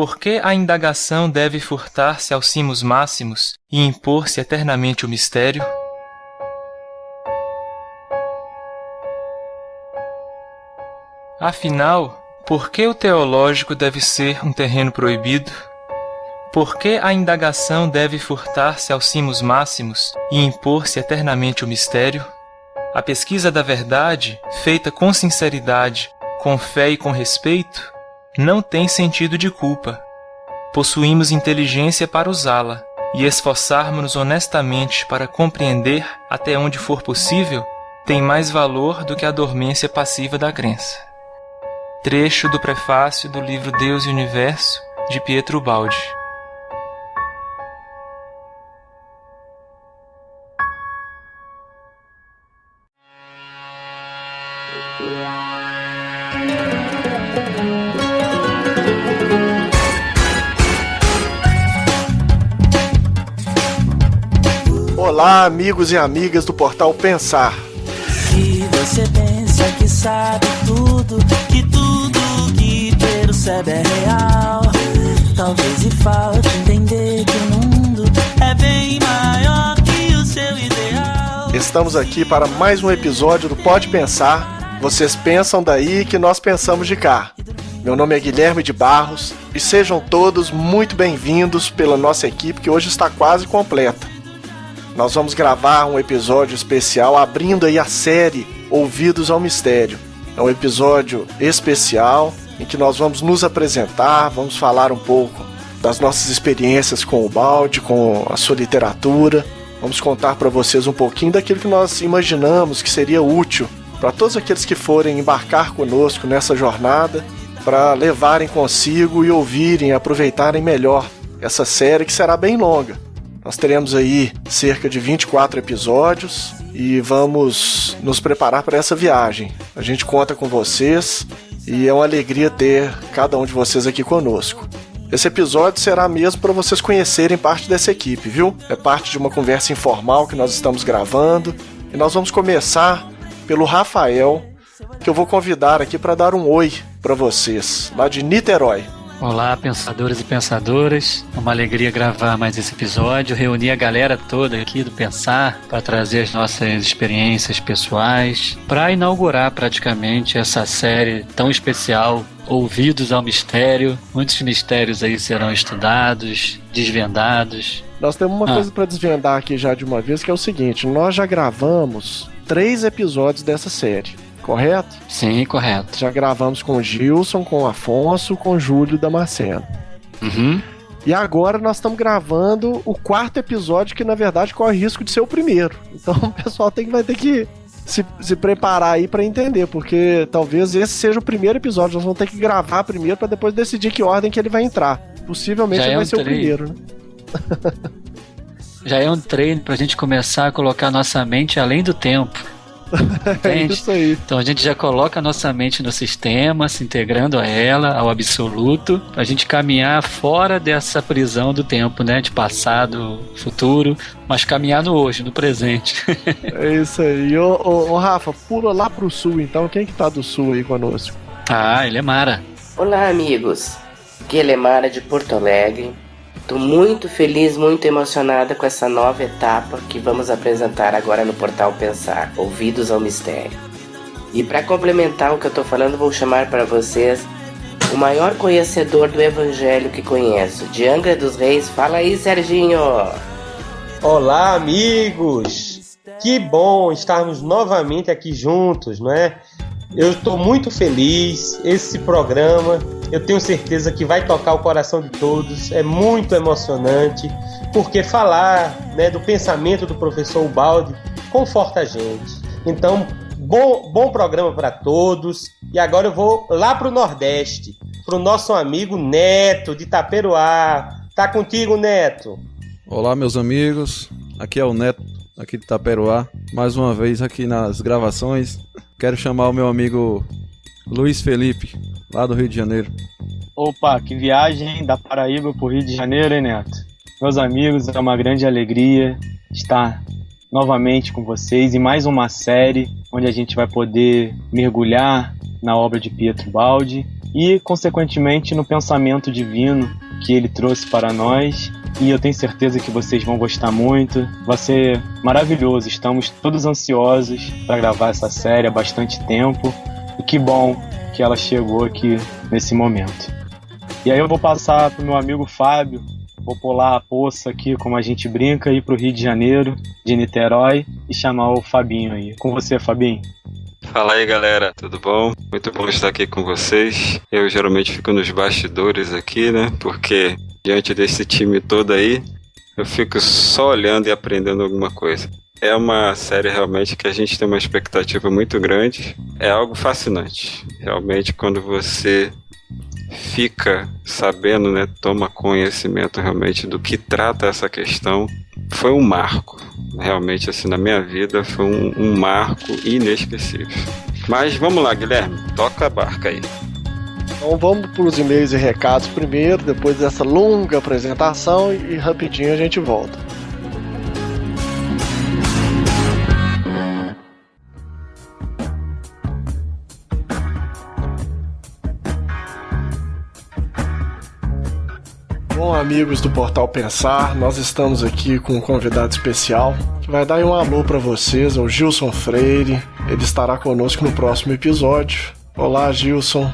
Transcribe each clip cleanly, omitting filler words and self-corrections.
Por que a indagação deve furtar-se aos cimos máximos e impor-se eternamente o mistério? Afinal, por que o teológico deve ser um terreno proibido? Por que a indagação deve furtar-se aos cimos máximos e impor-se eternamente o mistério? A pesquisa da verdade, feita com sinceridade, com fé e com respeito, não tem sentido de culpa. Possuímos inteligência para usá-la e esforçarmos-nos honestamente para compreender até onde for possível, tem mais valor do que a dormência passiva da crença. Trecho do prefácio do livro Deus e Universo, de Pietro Baldi. Olá, amigos e amigas do Portal Pensar. Se você pensa que sabe tudo, que tudo que percebe é real, talvez lhe falte entender que o mundo é bem maior que o seu ideal. Estamos aqui para mais um episódio do Pode Pensar. Vocês pensam daí que nós pensamos de cá. Meu nome é Guilherme de Barros e sejam todos muito bem-vindos pela nossa equipe que hoje está quase completa. Nós vamos gravar um episódio especial abrindo aí a série Ouvidos ao Mistério. É um episódio especial em que nós vamos nos apresentar, vamos falar um pouco das nossas experiências com o Baldi, com a sua literatura. Vamos contar para vocês um pouquinho daquilo que nós imaginamos que seria útil para todos aqueles que forem embarcar conosco nessa jornada, para levarem consigo e ouvirem e aproveitarem melhor essa série que será bem longa. Nós teremos aí cerca de 24 episódios e vamos nos preparar para essa viagem. A gente conta com vocês e é uma alegria ter cada um de vocês aqui conosco. Esse episódio será mesmo para vocês conhecerem parte dessa equipe, viu? É parte de uma conversa informal que nós estamos gravando e nós vamos começar pelo Rafael, que eu vou convidar aqui para dar um oi para vocês, lá de Niterói. Olá, pensadores e pensadoras. É uma alegria gravar mais esse episódio, reunir a galera toda aqui do Pensar para trazer as nossas experiências pessoais, para inaugurar praticamente essa série tão especial, Ouvidos ao Mistério. Muitos mistérios aí serão estudados, desvendados. Nós temos uma coisa para desvendar aqui já de uma vez, que é o seguinte: nós já gravamos 3 episódios dessa série. Correto? Sim, correto. Já gravamos com o Gilson, com o Afonso, com o Júlio Damasceno. Uhum. E agora nós estamos gravando o 4º episódio, que na verdade corre risco de ser o primeiro. Então o pessoal vai ter que se preparar aí para entender, porque talvez esse seja o primeiro episódio. Nós vamos ter que gravar primeiro para depois decidir que ordem que ele vai entrar. Possivelmente ele vai ser o primeiro, né? Já é um treino pra gente começar a colocar nossa mente além do tempo. É isso aí. Então a gente já coloca a nossa mente no sistema, se integrando a ela, ao absoluto, pra gente caminhar fora dessa prisão do tempo, né? De passado, futuro, mas caminhar no hoje, no presente. É isso aí. Ô Rafa, pula lá pro sul então. Quem que tá do sul aí conosco? Ah, Elemara. Olá, amigos. Aqui é Elemara de Porto Alegre. Estou muito feliz, muito emocionada com essa nova etapa que vamos apresentar agora no Portal Pensar, Ouvidos ao Mistério. E para complementar o que eu estou falando, vou chamar para vocês o maior conhecedor do Evangelho que conheço, de Angra dos Reis. Fala aí, Serginho! Olá, amigos! Que bom estarmos novamente aqui juntos, não é? Eu estou muito feliz. Esse programa, eu tenho certeza que vai tocar o coração de todos. É muito emocionante, porque falar, né, do pensamento do professor Baldi conforta a gente. Então, bom programa para todos. E agora eu vou lá para o Nordeste, para o nosso amigo Neto, de Itaperuá. Tá contigo, Neto? Olá, meus amigos. Aqui é o Neto, aqui de Itaperuá. Mais uma vez aqui nas gravações. Quero chamar o meu amigo Luiz Felipe, lá do Rio de Janeiro. Opa, que viagem da Paraíba pro Rio de Janeiro, hein, Neto? Meus amigos, é uma grande alegria estar novamente com vocês em mais uma série onde a gente vai poder mergulhar na obra de Pietro Baldi e, consequentemente, no pensamento divino que ele trouxe para nós. E eu tenho certeza que vocês vão gostar muito. Vai ser maravilhoso. Estamos todos ansiosos para gravar essa série há bastante tempo. E que bom que ela chegou aqui nesse momento. E aí eu vou passar pro meu amigo Fábio. Vou pular a poça aqui, como a gente brinca, ir pro Rio de Janeiro, de Niterói, e chamar o Fabinho aí. Com você, Fabinho. Fala aí, galera, tudo bom? Muito bom estar aqui com vocês. Eu geralmente fico nos bastidores aqui, né? Porque diante desse time todo aí, eu fico só olhando e aprendendo alguma coisa. É uma série realmente que a gente tem uma expectativa muito grande. É algo fascinante. Realmente, quando você fica sabendo, né, toma conhecimento realmente do que trata essa questão, foi um marco. Realmente, assim, na minha vida, foi um marco inesquecível. Mas vamos lá, Guilherme, toca a barca aí. Então vamos para os e-mails e recados primeiro, depois dessa longa apresentação, e rapidinho a gente volta. Bom, amigos do Portal Pensar, nós estamos aqui com um convidado especial que vai dar um alô para vocês, é o Gilson Freire. Ele estará conosco no próximo episódio. Olá, Gilson.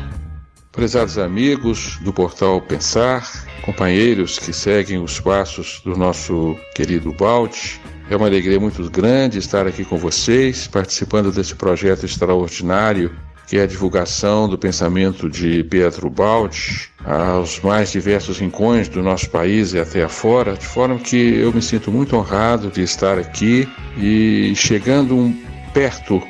Prezados amigos do Portal Pensar, companheiros que seguem os passos do nosso querido Baldi, é uma alegria muito grande estar aqui com vocês, participando desse projeto extraordinário que é a divulgação do pensamento de Pietro Baldi aos mais diversos rincões do nosso país e até afora, de forma que eu me sinto muito honrado de estar aqui e chegando perto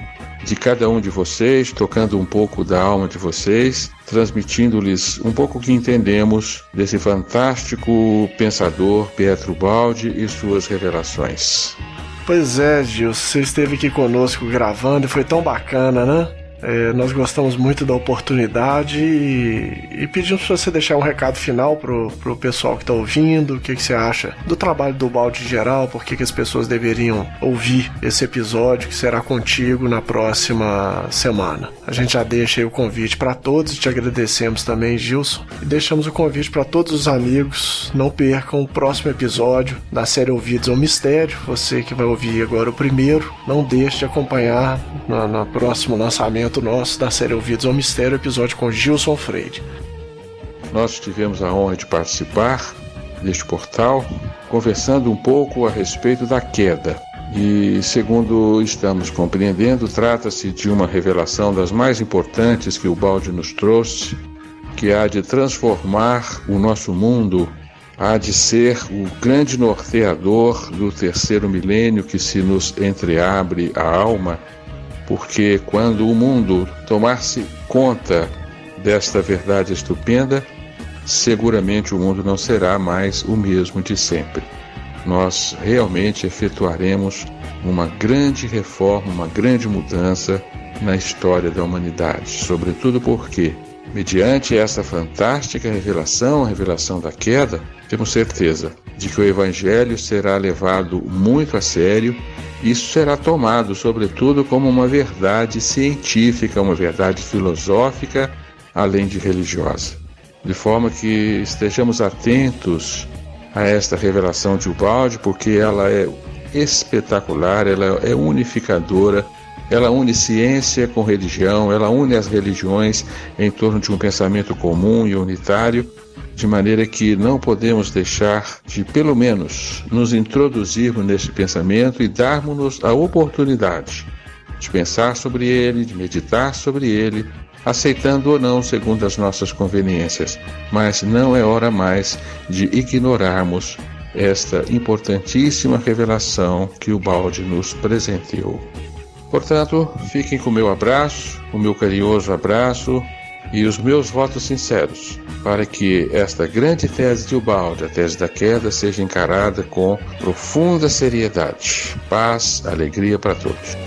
de cada um de vocês, tocando um pouco da alma de vocês, transmitindo-lhes um pouco o que entendemos desse fantástico pensador Pietro Baldi e suas revelações. Pois é, Gil, você esteve aqui conosco gravando e foi tão bacana, né? Nós gostamos muito da oportunidade e pedimos para você deixar um recado final pro pessoal que está ouvindo. O que você acha do trabalho do Baldi em geral, por que as pessoas deveriam ouvir esse episódio que será contigo na próxima semana. A gente já deixa aí o convite para todos, te agradecemos também, Gilson, e deixamos o convite para todos os amigos. Não percam o próximo episódio da série Ouvidos ao Mistério. Você que vai ouvir agora o primeiro, não deixe de acompanhar no próximo lançamento nosso da série Ouvidos ao Mistério, episódio com Gilson Freire. Nós tivemos a honra de participar deste portal, conversando um pouco a respeito da queda. E, segundo estamos compreendendo, trata-se de uma revelação das mais importantes que o Baldi nos trouxe, que há de transformar o nosso mundo, há de ser o grande norteador do terceiro milênio que se nos entreabre a alma, porque quando o mundo tomar-se conta desta verdade estupenda, seguramente o mundo não será mais o mesmo de sempre. Nós realmente efetuaremos uma grande reforma, uma grande mudança na história da humanidade, sobretudo porque, mediante essa fantástica revelação, a revelação da queda, temos certeza de que o Evangelho será levado muito a sério. Isso será tomado, sobretudo, como uma verdade científica, uma verdade filosófica, além de religiosa. De forma que estejamos atentos a esta revelação de Ubaldi, porque ela é espetacular, ela é unificadora, ela une ciência com religião, ela une as religiões em torno de um pensamento comum e unitário, de maneira que não podemos deixar de, pelo menos, nos introduzirmos nesse pensamento e darmos-nos a oportunidade de pensar sobre ele, de meditar sobre ele, aceitando ou não segundo as nossas conveniências. Mas não é hora mais de ignorarmos esta importantíssima revelação que o Baldi nos presenteou. Portanto, fiquem com o meu abraço, o meu carinhoso abraço e os meus votos sinceros para que esta grande tese de Ubaldi, a tese da queda, seja encarada com profunda seriedade. Paz, alegria para todos.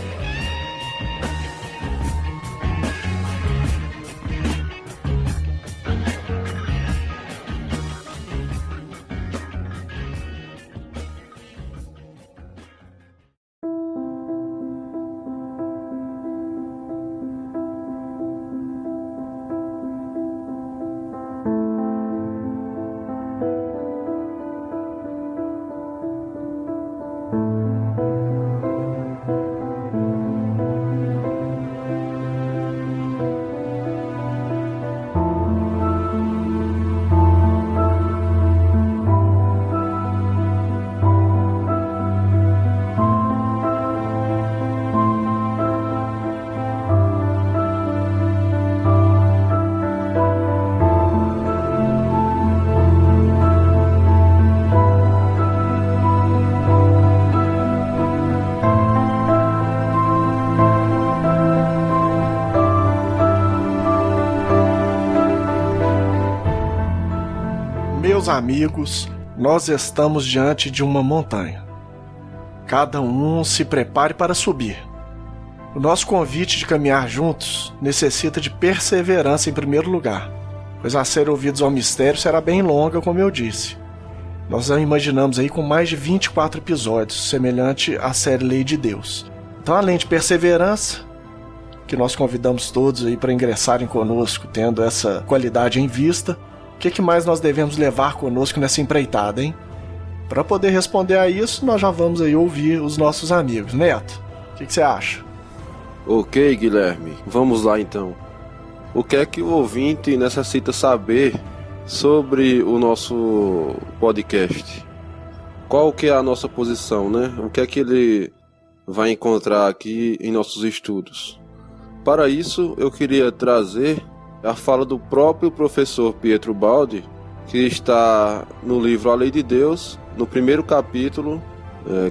Meus amigos, nós estamos diante de uma montanha. Cada um se prepare para subir. O nosso convite de caminhar juntos necessita de perseverança em primeiro lugar, pois a série Ouvidos ao Mistério será bem longa, como eu disse. Nós a imaginamos aí com mais de 24 episódios, semelhante à série Lei de Deus. Então, além de perseverança, que nós convidamos todos aí para ingressarem conosco, tendo essa qualidade em vista, o que mais nós devemos levar conosco nessa empreitada, hein? Para poder responder a isso, nós já vamos aí ouvir os nossos amigos. Neto, o que você acha? Ok, Guilherme, vamos lá então. O que é que o ouvinte necessita saber sobre o nosso podcast? Qual que é a nossa posição, né? O que é que ele vai encontrar aqui em nossos estudos? Para isso, eu queria trazer a fala do próprio professor Pietro Baldi, que está no livro A Lei de Deus, no primeiro capítulo,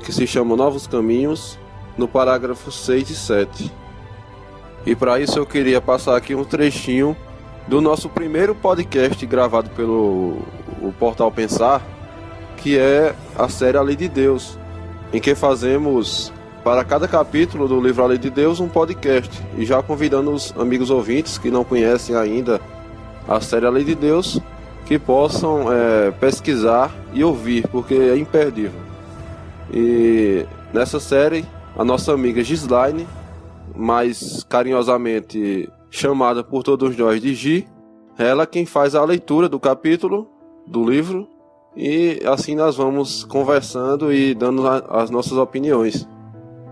que se chama Novos Caminhos, no parágrafo 6 e 7. E para isso eu queria passar aqui um trechinho do nosso primeiro podcast gravado pelo o Portal Pensar, que é a série A Lei de Deus, em que fazemos, para cada capítulo do livro A Lei de Deus, um podcast. E já convidando os amigos ouvintes que não conhecem ainda a série A Lei de Deus, que possam pesquisar e ouvir, porque é imperdível. E nessa série, a nossa amiga Gislaine, mais carinhosamente chamada por todos nós de Gi, ela quem faz a leitura do capítulo do livro, e assim nós vamos conversando e dando as nossas opiniões.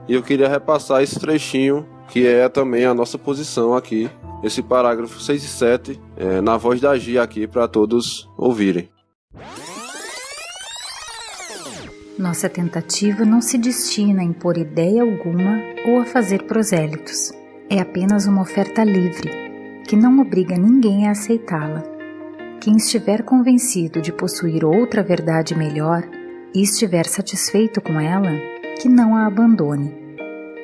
E eu queria repassar esse trechinho, que é também a nossa posição aqui, esse parágrafo 6 e 7, na voz da Gi aqui para todos ouvirem. Nossa tentativa não se destina a impor ideia alguma ou a fazer prosélitos. É apenas uma oferta livre, que não obriga ninguém a aceitá-la. Quem estiver convencido de possuir outra verdade melhor e estiver satisfeito com ela, que não a abandone.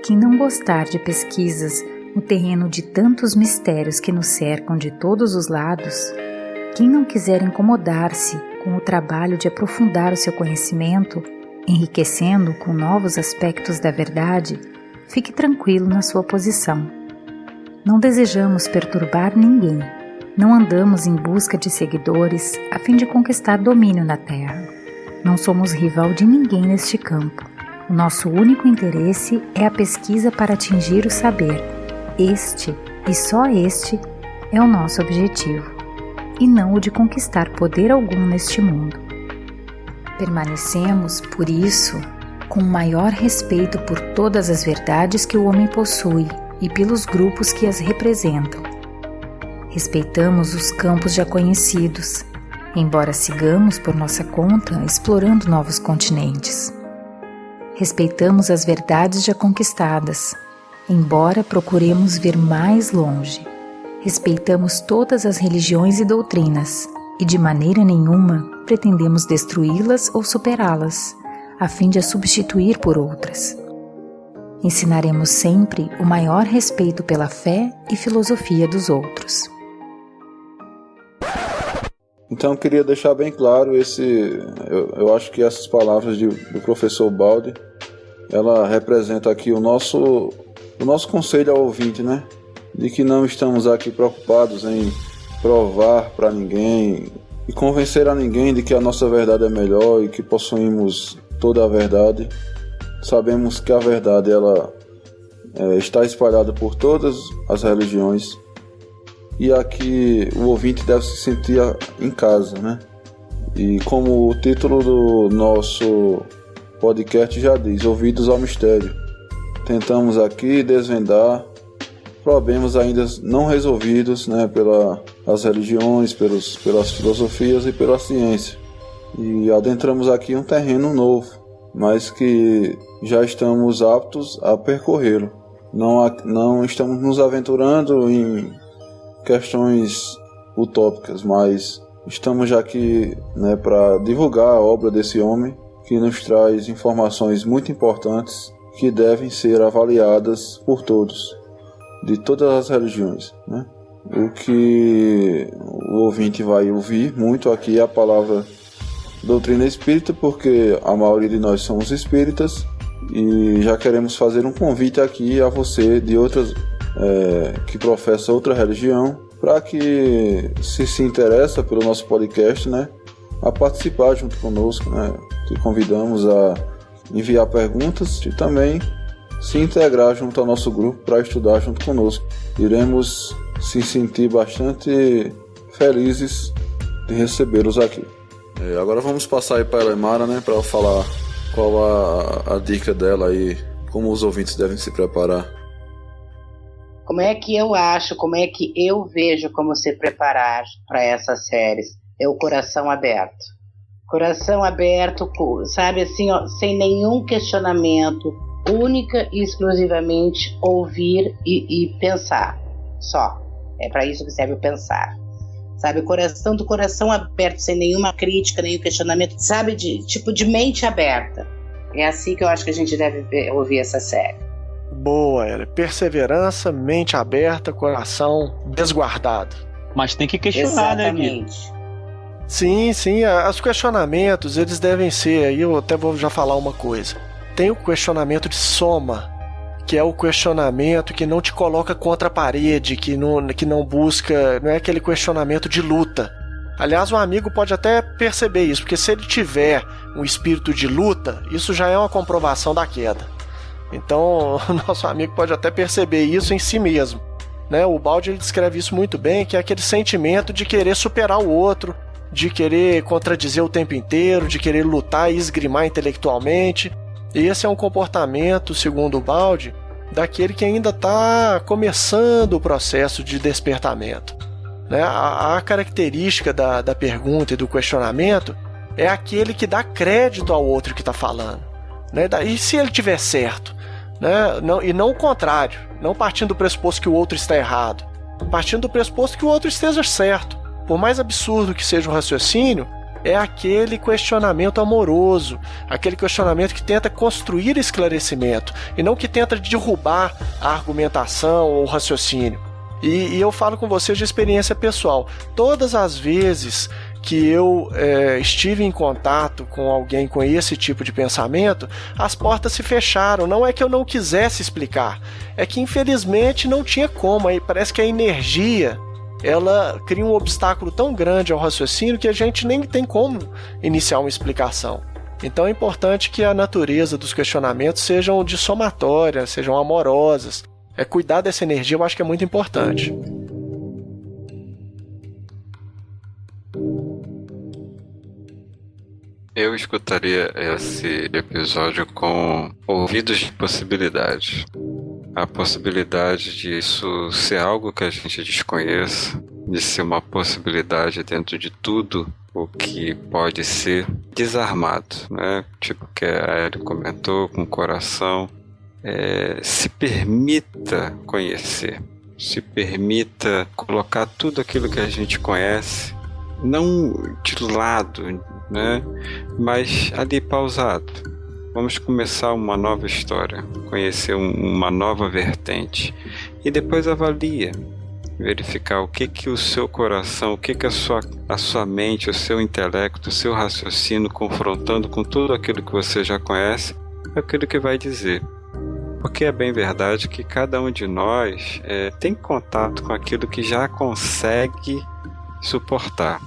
Quem não gostar de pesquisas no terreno de tantos mistérios que nos cercam de todos os lados, quem não quiser incomodar-se com o trabalho de aprofundar o seu conhecimento, enriquecendo com novos aspectos da verdade, fique tranquilo na sua posição. Não desejamos perturbar ninguém. Não andamos em busca de seguidores a fim de conquistar domínio na Terra. Não somos rival de ninguém neste campo. O nosso único interesse é a pesquisa para atingir o saber. Este, e só este, é o nosso objetivo, e não o de conquistar poder algum neste mundo. Permanecemos, por isso, com o maior respeito por todas as verdades que o homem possui e pelos grupos que as representam. Respeitamos os campos já conhecidos, embora sigamos por nossa conta explorando novos continentes. Respeitamos as verdades já conquistadas, embora procuremos ver mais longe. Respeitamos todas as religiões e doutrinas, e de maneira nenhuma pretendemos destruí-las ou superá-las, a fim de as substituir por outras. Ensinaremos sempre o maior respeito pela fé e filosofia dos outros. Então eu queria deixar bem claro eu acho que essas palavras do professor Baldi, ela representa aqui o nosso conselho ao ouvinte, né? De que não estamos aqui preocupados em provar para ninguém e convencer a ninguém de que a nossa verdade é melhor e que possuímos toda a verdade. Sabemos que a verdade ela está espalhada por todas as religiões, e aqui o ouvinte deve se sentir em casa, né? E como o título do nosso podcast já diz, Ouvidos ao Mistério, tentamos aqui desvendar problemas ainda não resolvidos, né, pelas religiões, pelas filosofias e pela ciência. E adentramos aqui um terreno novo, mas que já estamos aptos a percorrê-lo. Não estamos nos aventurando em questões utópicas, mas estamos já aqui, né, para divulgar a obra desse homem que nos traz informações muito importantes que devem ser avaliadas por todos, de todas as religiões, né? O que o ouvinte vai ouvir muito aqui é a palavra doutrina espírita, porque a maioria de nós somos espíritas, e já queremos fazer um convite aqui a você de outras que professa outra religião, para que se interessa pelo nosso podcast, né, a participar junto conosco, né? Te convidamos a enviar perguntas e também se integrar junto ao nosso grupo para estudar junto conosco. Iremos se sentir bastante felizes de recebê-los aqui. Agora vamos passar aí para a Elemara, né, para falar qual a dica dela aí, como os ouvintes devem se preparar. Como é que eu acho, como é que eu vejo como se preparar para essas séries? É o coração aberto. Coração aberto, sabe assim, ó, sem nenhum questionamento, única e exclusivamente ouvir e pensar. Só. É para isso que serve o pensar. Sabe, coração do coração aberto, sem nenhuma crítica, nenhum questionamento, sabe, de mente aberta. É assim que eu acho que a gente deve ouvir essa série. Boa, Ela. Perseverança, mente aberta, coração desguardado. Mas tem que questionar, exatamente, né, Gui? Sim, os questionamentos, eles devem ser, aí eu até vou já falar uma coisa. Tem o questionamento de soma, que é o questionamento que não te coloca contra a parede, que não busca, não é aquele questionamento de luta. Aliás, um amigo pode até perceber isso, porque se ele tiver um espírito de luta, isso já é uma comprovação da queda. Então, o nosso amigo pode até perceber isso em si mesmo, né? O Baldi, ele descreve isso muito bem, que é aquele sentimento de querer superar o outro, de querer contradizer o tempo inteiro, de querer lutar e esgrimar intelectualmente. E esse é um comportamento, segundo o Baldi, daquele que ainda está começando o processo de despertamento, né? A característica da pergunta e do questionamento é aquele que dá crédito ao outro que está falando, né? E se ele tiver certo, né? E não o contrário, não partindo do pressuposto que o outro está errado, partindo do pressuposto que o outro esteja certo. Por mais absurdo que seja o raciocínio, é aquele questionamento amoroso, aquele questionamento que tenta construir esclarecimento e não que tenta derrubar a argumentação ou o raciocínio. E eu falo com vocês de experiência pessoal. Todas as vezes que eu estive em contato com alguém com esse tipo de pensamento, as portas se fecharam. Não é que eu não quisesse explicar, é que infelizmente não tinha como. Aí parece que a energia, ela cria um obstáculo tão grande ao raciocínio que a gente nem tem como iniciar uma explicação. Então é importante que a natureza dos questionamentos sejam de somatória, sejam amorosas. Cuidar dessa energia eu acho que é muito importante. Eu escutaria esse episódio com ouvidos de possibilidade. A possibilidade de isso ser algo que a gente desconheça, de ser uma possibilidade dentro de tudo o que pode ser desarmado, né? Tipo que a Ellie comentou, com o coração. Se permita conhecer, se permita colocar tudo aquilo que a gente conhece, não de lado, né? Mas ali pausado. Vamos começar uma nova história, conhecer uma nova vertente e depois avalia, verificar o que o seu coração, o que a sua mente, o seu intelecto, o seu raciocínio, confrontando com tudo aquilo que você já conhece, é aquilo que vai dizer. Porque é bem verdade que cada um de nós tem contato com aquilo que já consegue suportar,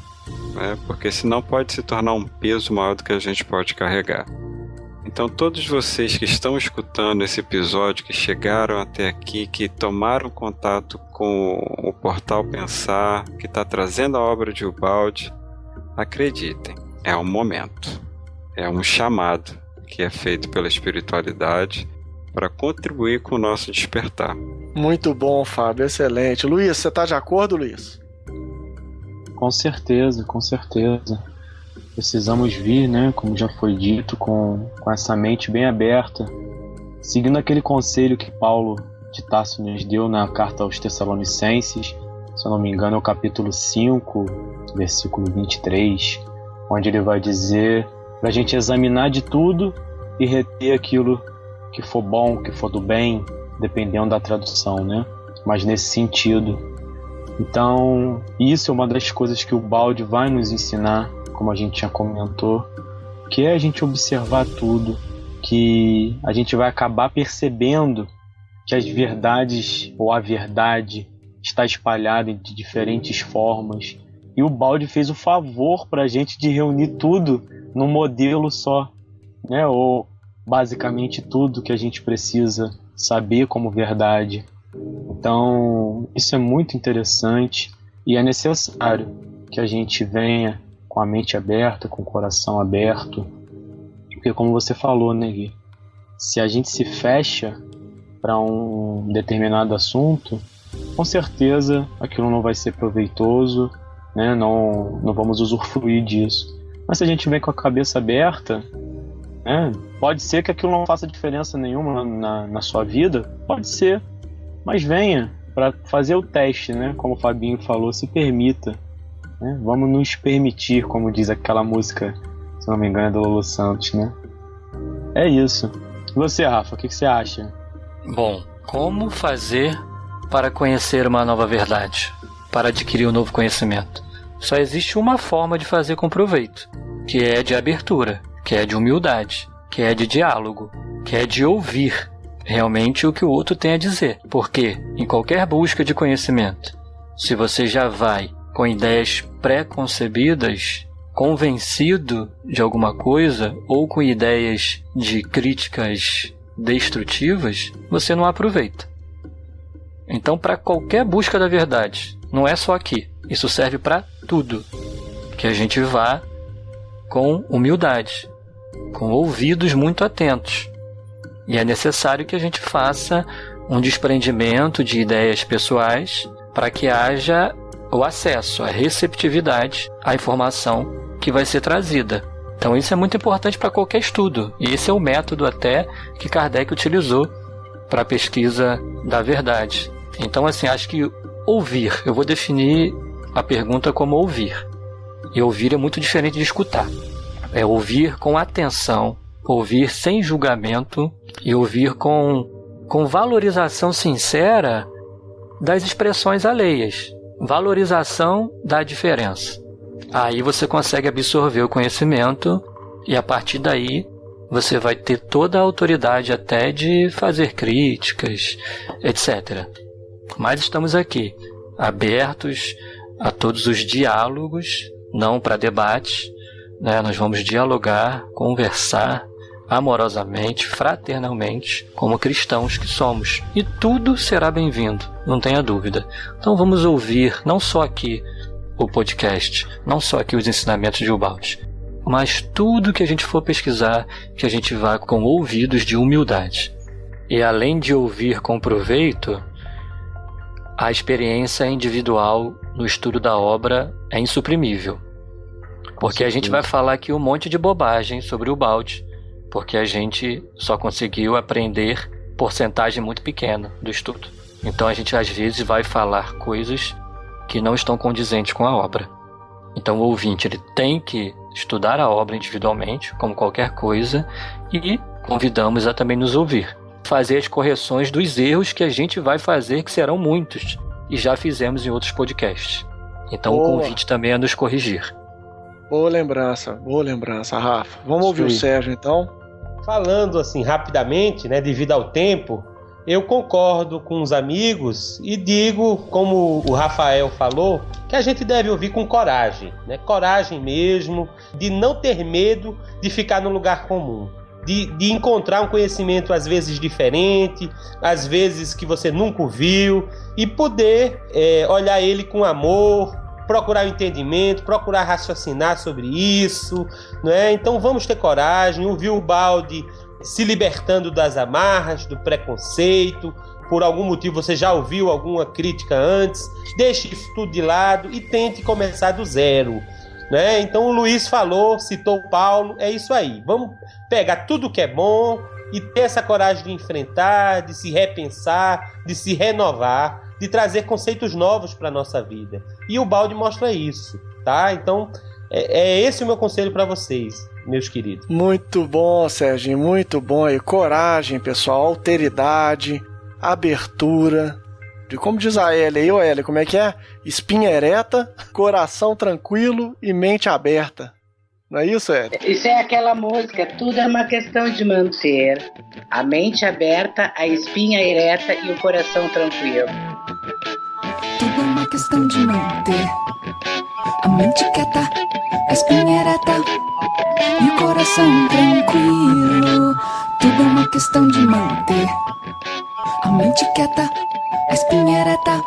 né? Porque senão pode se tornar um peso maior do que a gente pode carregar. Então todos vocês que estão escutando esse episódio, que chegaram até aqui, que tomaram contato com o Portal Pensar, que está trazendo a obra de Ubaldi, acreditem, é um momento, é um chamado que é feito pela espiritualidade para contribuir com o nosso despertar. Muito bom, Fábio, excelente. Luiz, você está de acordo, Luiz? Com certeza, com certeza. Precisamos vir, né, como já foi dito, com essa mente bem aberta, seguindo aquele conselho que Paulo de Tarso nos deu na carta aos Tessalonicenses, se eu não me engano é o capítulo 5, versículo 23, onde ele vai dizer para a gente examinar de tudo e reter aquilo que for bom, que for do bem, dependendo da tradução, né? Mas nesse sentido. Então, isso é uma das coisas que o Baldi vai nos ensinar como a gente já comentou, que é a gente observar tudo, que a gente vai acabar percebendo que as verdades ou a verdade está espalhada de diferentes formas. E o Baldi fez o favor para a gente de reunir tudo num modelo só, né? Ou basicamente tudo que a gente precisa saber como verdade. Então, isso é muito interessante e é necessário que a gente venha com a mente aberta, com o coração aberto, porque como você falou, né, Gui? Se a gente se fecha para um determinado assunto, com certeza aquilo não vai ser proveitoso, né? Não vamos usufruir disso. Mas se a gente vem com a cabeça aberta, né? Pode ser que aquilo não faça diferença nenhuma na sua vida, pode ser, mas venha para fazer o teste, né? Como o Fabinho falou, se permita, né? Vamos nos permitir, como diz aquela música, se não me engano, é do Lolo Santos, né? É isso. E você, Rafa, o que você acha? Bom, como fazer para conhecer uma nova verdade? Para adquirir um novo conhecimento? Só existe uma forma de fazer com proveito, que é de abertura, que é de humildade, que é de diálogo, que é de ouvir realmente o que o outro tem a dizer. Porque em qualquer busca de conhecimento, se você já vai com ideias pré-concebidas, convencido de alguma coisa ou com ideias de críticas destrutivas, você não aproveita. Então, para qualquer busca da verdade, não é só aqui, isso serve para tudo, que a gente vá com humildade, com ouvidos muito atentos. E é necessário que a gente faça um desprendimento de ideias pessoais para que haja o acesso, a receptividade à informação que vai ser trazida. Então isso é muito importante para qualquer estudo. E esse é o método até que Kardec utilizou para a pesquisa da verdade. Então, assim, acho que ouvir, eu vou definir a pergunta como ouvir. E ouvir é muito diferente de escutar. É ouvir com atenção, ouvir sem julgamento e ouvir com valorização sincera das expressões alheias. Valorização da diferença. Aí você consegue absorver o conhecimento e a partir daí você vai ter toda a autoridade até de fazer críticas, etc. Mas estamos aqui, abertos a todos os diálogos, não para debate, né? Nós vamos dialogar, conversar amorosamente, fraternalmente, como cristãos que somos. E tudo será bem-vindo, não tenha dúvida. Então vamos ouvir, não só aqui o podcast, não só aqui os ensinamentos de Ubaldi, mas tudo que a gente for pesquisar, que a gente vá com ouvidos de humildade. E além de ouvir com proveito, a experiência individual no estudo da obra é insuprimível. Porque a gente vai falar aqui um monte de bobagem sobre Ubaldi, porque a gente só conseguiu aprender porcentagem muito pequena do estudo. Então a gente às vezes vai falar coisas que não estão condizentes com a obra. Então o ouvinte ele tem que estudar a obra individualmente, como qualquer coisa, e convidamos a também nos ouvir. Fazer as correções dos erros que a gente vai fazer, que serão muitos, e já fizemos em outros podcasts. Então o convite também é nos corrigir. Boa lembrança, Rafa. Vamos ouvir o Sérgio, então? Falando assim rapidamente, né, devido ao tempo, eu concordo com os amigos e digo, como o Rafael falou, que a gente deve ouvir com coragem, né? Coragem mesmo, de não ter medo de ficar no lugar comum, de encontrar um conhecimento às vezes diferente, às vezes que você nunca ouviu, e poder olhar ele com amor, procurar o entendimento, procurar raciocinar sobre isso, né? Então vamos ter coragem, ouvir o Ubaldi se libertando das amarras, do preconceito. Por algum motivo você já ouviu alguma crítica antes, deixe isso tudo de lado e tente começar do zero, né? Então o Luiz falou, citou o Paulo, é isso aí. Vamos pegar tudo que é bom e ter essa coragem de enfrentar, de se repensar, de se renovar, de trazer conceitos novos para a nossa vida. E o Ubaldi mostra isso, tá? Então é esse o meu conselho para vocês, meus queridos. Muito bom, Sérgio, muito bom. E coragem, pessoal, alteridade, abertura. De como diz a Elia aí, Elia, como é que é? Espinha ereta, coração tranquilo e mente aberta. Não é isso, Ed? Isso é aquela música, tudo é uma questão de manter a mente aberta, a espinha ereta e o coração tranquilo. Tudo é uma questão de manter a mente quieta, a espinha ereta e o coração tranquilo. Tudo é uma questão de manter a mente quieta, a espinha ereta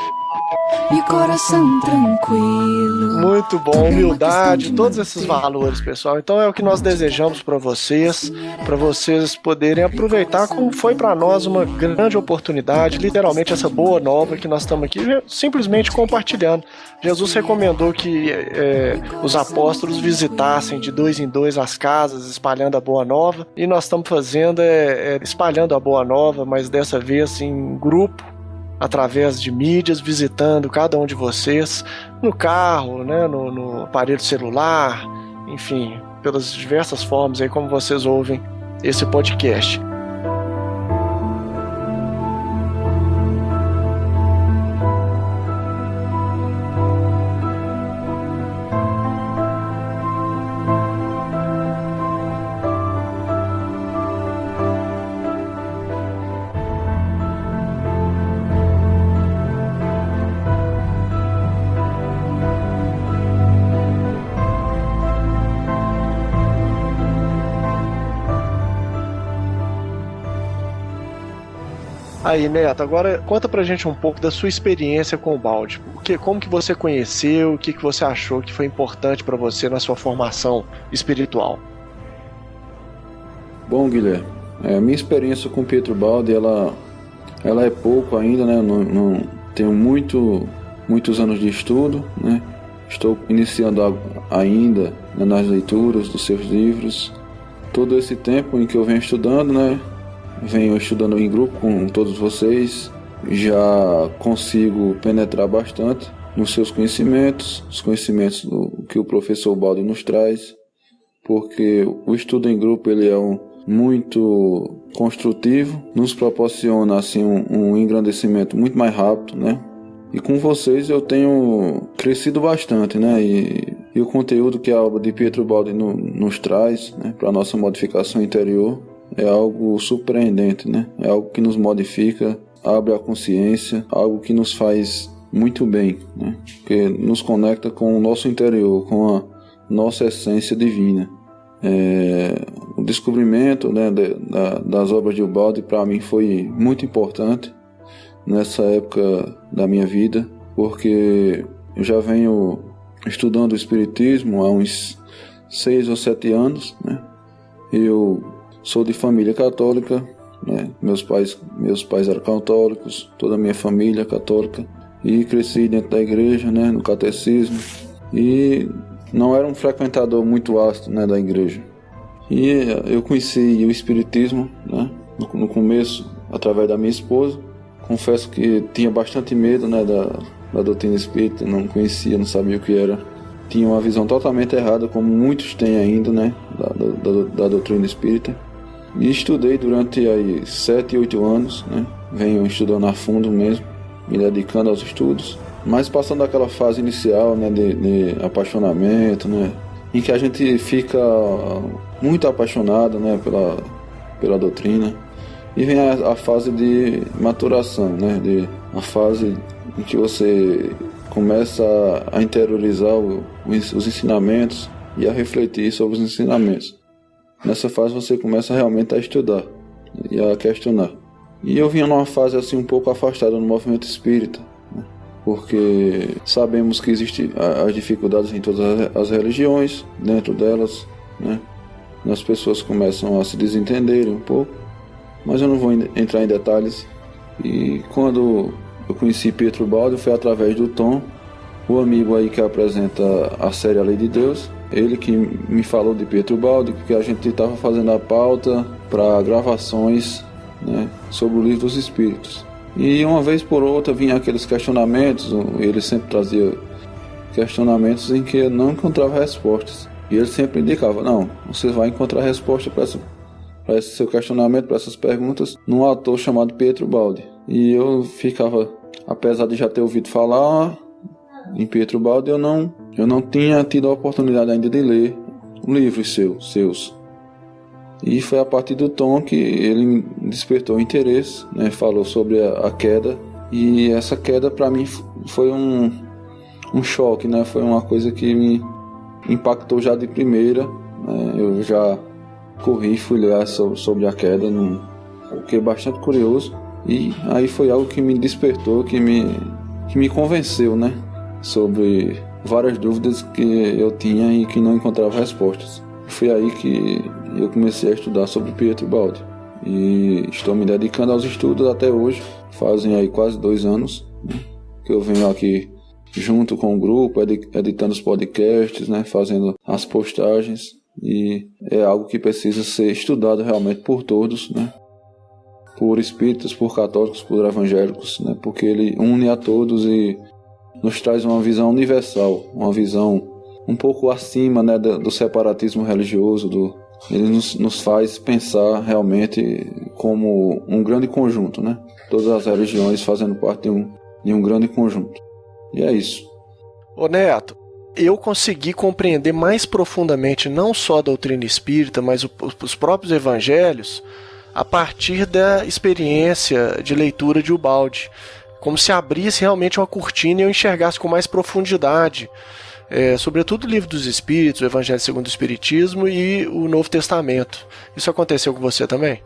e o coração tranquilo. Muito bom, humildade, todos esses valores, pessoal. Então é o que nós desejamos para vocês poderem aproveitar como foi para nós uma grande oportunidade, literalmente essa boa nova que nós estamos aqui simplesmente compartilhando. Jesus recomendou que os apóstolos visitassem de 2 em 2 as casas, espalhando a boa nova, e nós estamos fazendo espalhando a boa nova, mas dessa vez em grupo, através de mídias, visitando cada um de vocês no carro, né, no aparelho celular, enfim, pelas diversas formas aí como vocês ouvem esse podcast. Aí, Neto, agora conta pra gente um pouco da sua experiência com o balde. Como que você conheceu, o que você achou que foi importante pra você na sua formação espiritual? Bom, Guilherme, a minha experiência com Pietro Baldi, ela é pouco ainda, né? Não tenho muitos anos de estudo, né? Estou iniciando ainda, né, nas leituras dos seus livros. Todo esse tempo em que eu venho estudando, né? Venho estudando em grupo com todos vocês, já consigo penetrar bastante nos seus conhecimentos, os conhecimentos que o professor Baldi nos traz, porque o estudo em grupo ele é muito construtivo, nos proporciona assim um engrandecimento muito mais rápido, né? E com vocês eu tenho crescido bastante, né? E o conteúdo que a obra de Pietro Baldi nos traz, né, para a nossa modificação interior, é algo surpreendente, né? É algo que nos modifica, abre a consciência, algo que nos faz muito bem, né? Que nos conecta com o nosso interior, com a nossa essência divina. O descobrimento, né, das obras de Ubaldi para mim foi muito importante nessa época da minha vida, porque eu já venho estudando o Espiritismo há uns 6 ou 7 anos, né? Eu sou de família católica, né? Meus pais eram católicos, toda a minha família é católica, e cresci dentro da igreja, né, no catecismo, e não era um frequentador muito ácido, né, da igreja. E eu conheci o Espiritismo, né, no começo, através da minha esposa. Confesso que tinha bastante medo, né, da doutrina espírita, não conhecia, não sabia o que era. Tinha uma visão totalmente errada, como muitos têm ainda, né, da doutrina espírita. E estudei durante aí 7, 8 anos, né? Venho estudando a fundo mesmo, me dedicando aos estudos, mas passando aquela fase inicial, né, de apaixonamento, né, em que a gente fica muito apaixonado, né, pela doutrina, e vem a fase de maturação, né, a fase em que você começa a interiorizar os ensinamentos e a refletir sobre os ensinamentos. Nessa fase você começa realmente a estudar e a questionar. E eu vinha numa fase assim um pouco afastada do movimento espírita, né? Porque sabemos que existem as dificuldades em todas as religiões, dentro delas, né? As pessoas começam a se desentenderem um pouco, mas eu não vou entrar em detalhes. E quando eu conheci Pietro Baldi foi através do Tom, o amigo aí que apresenta a série A Lei de Deus. Ele que me falou de Pietro Baldi, que a gente estava fazendo a pauta para gravações, né, sobre o Livro dos Espíritos. E uma vez por outra vinha aqueles questionamentos, ele sempre trazia questionamentos em que eu não encontrava respostas. E ele sempre indicava, não, você vai encontrar resposta para esse seu questionamento, para essas perguntas, num autor chamado Pietro Baldi. E eu ficava, apesar de já ter ouvido falar em Pietro Baldi, eu não tinha tido a oportunidade ainda de ler livros seus. E foi a partir do Tom que ele me despertou interesse, né? Falou sobre a queda, e essa queda para mim foi um choque, né? Foi uma coisa que me impactou já de primeira, né? Eu já corri e fui ler sobre a queda, fiquei bastante curioso, e aí foi algo que me despertou, que me convenceu, né? Sobre várias dúvidas que eu tinha e que não encontrava respostas. Foi aí que eu comecei a estudar sobre Pietro Baldi, e estou me dedicando aos estudos até hoje. Fazem aí quase 2 anos, né, que eu venho aqui junto com o grupo, editando os podcasts, né, fazendo as postagens, e é algo que precisa ser estudado realmente por todos, né, por espíritas, por católicos, por evangélicos, né, porque ele une a todos e nos traz uma visão universal, uma visão um pouco acima, né, do separatismo religioso. Ele nos faz pensar realmente como um grande conjunto, né? Todas as religiões fazendo parte de um grande conjunto. E é isso. Ô Neto, eu consegui compreender mais profundamente não só a doutrina espírita, mas os próprios evangelhos a partir da experiência de leitura de Ubaldi. Como se abrisse realmente uma cortina e eu enxergasse com mais profundidade, sobretudo o Livro dos Espíritos, o Evangelho segundo o Espiritismo e o Novo Testamento. Isso aconteceu com você também?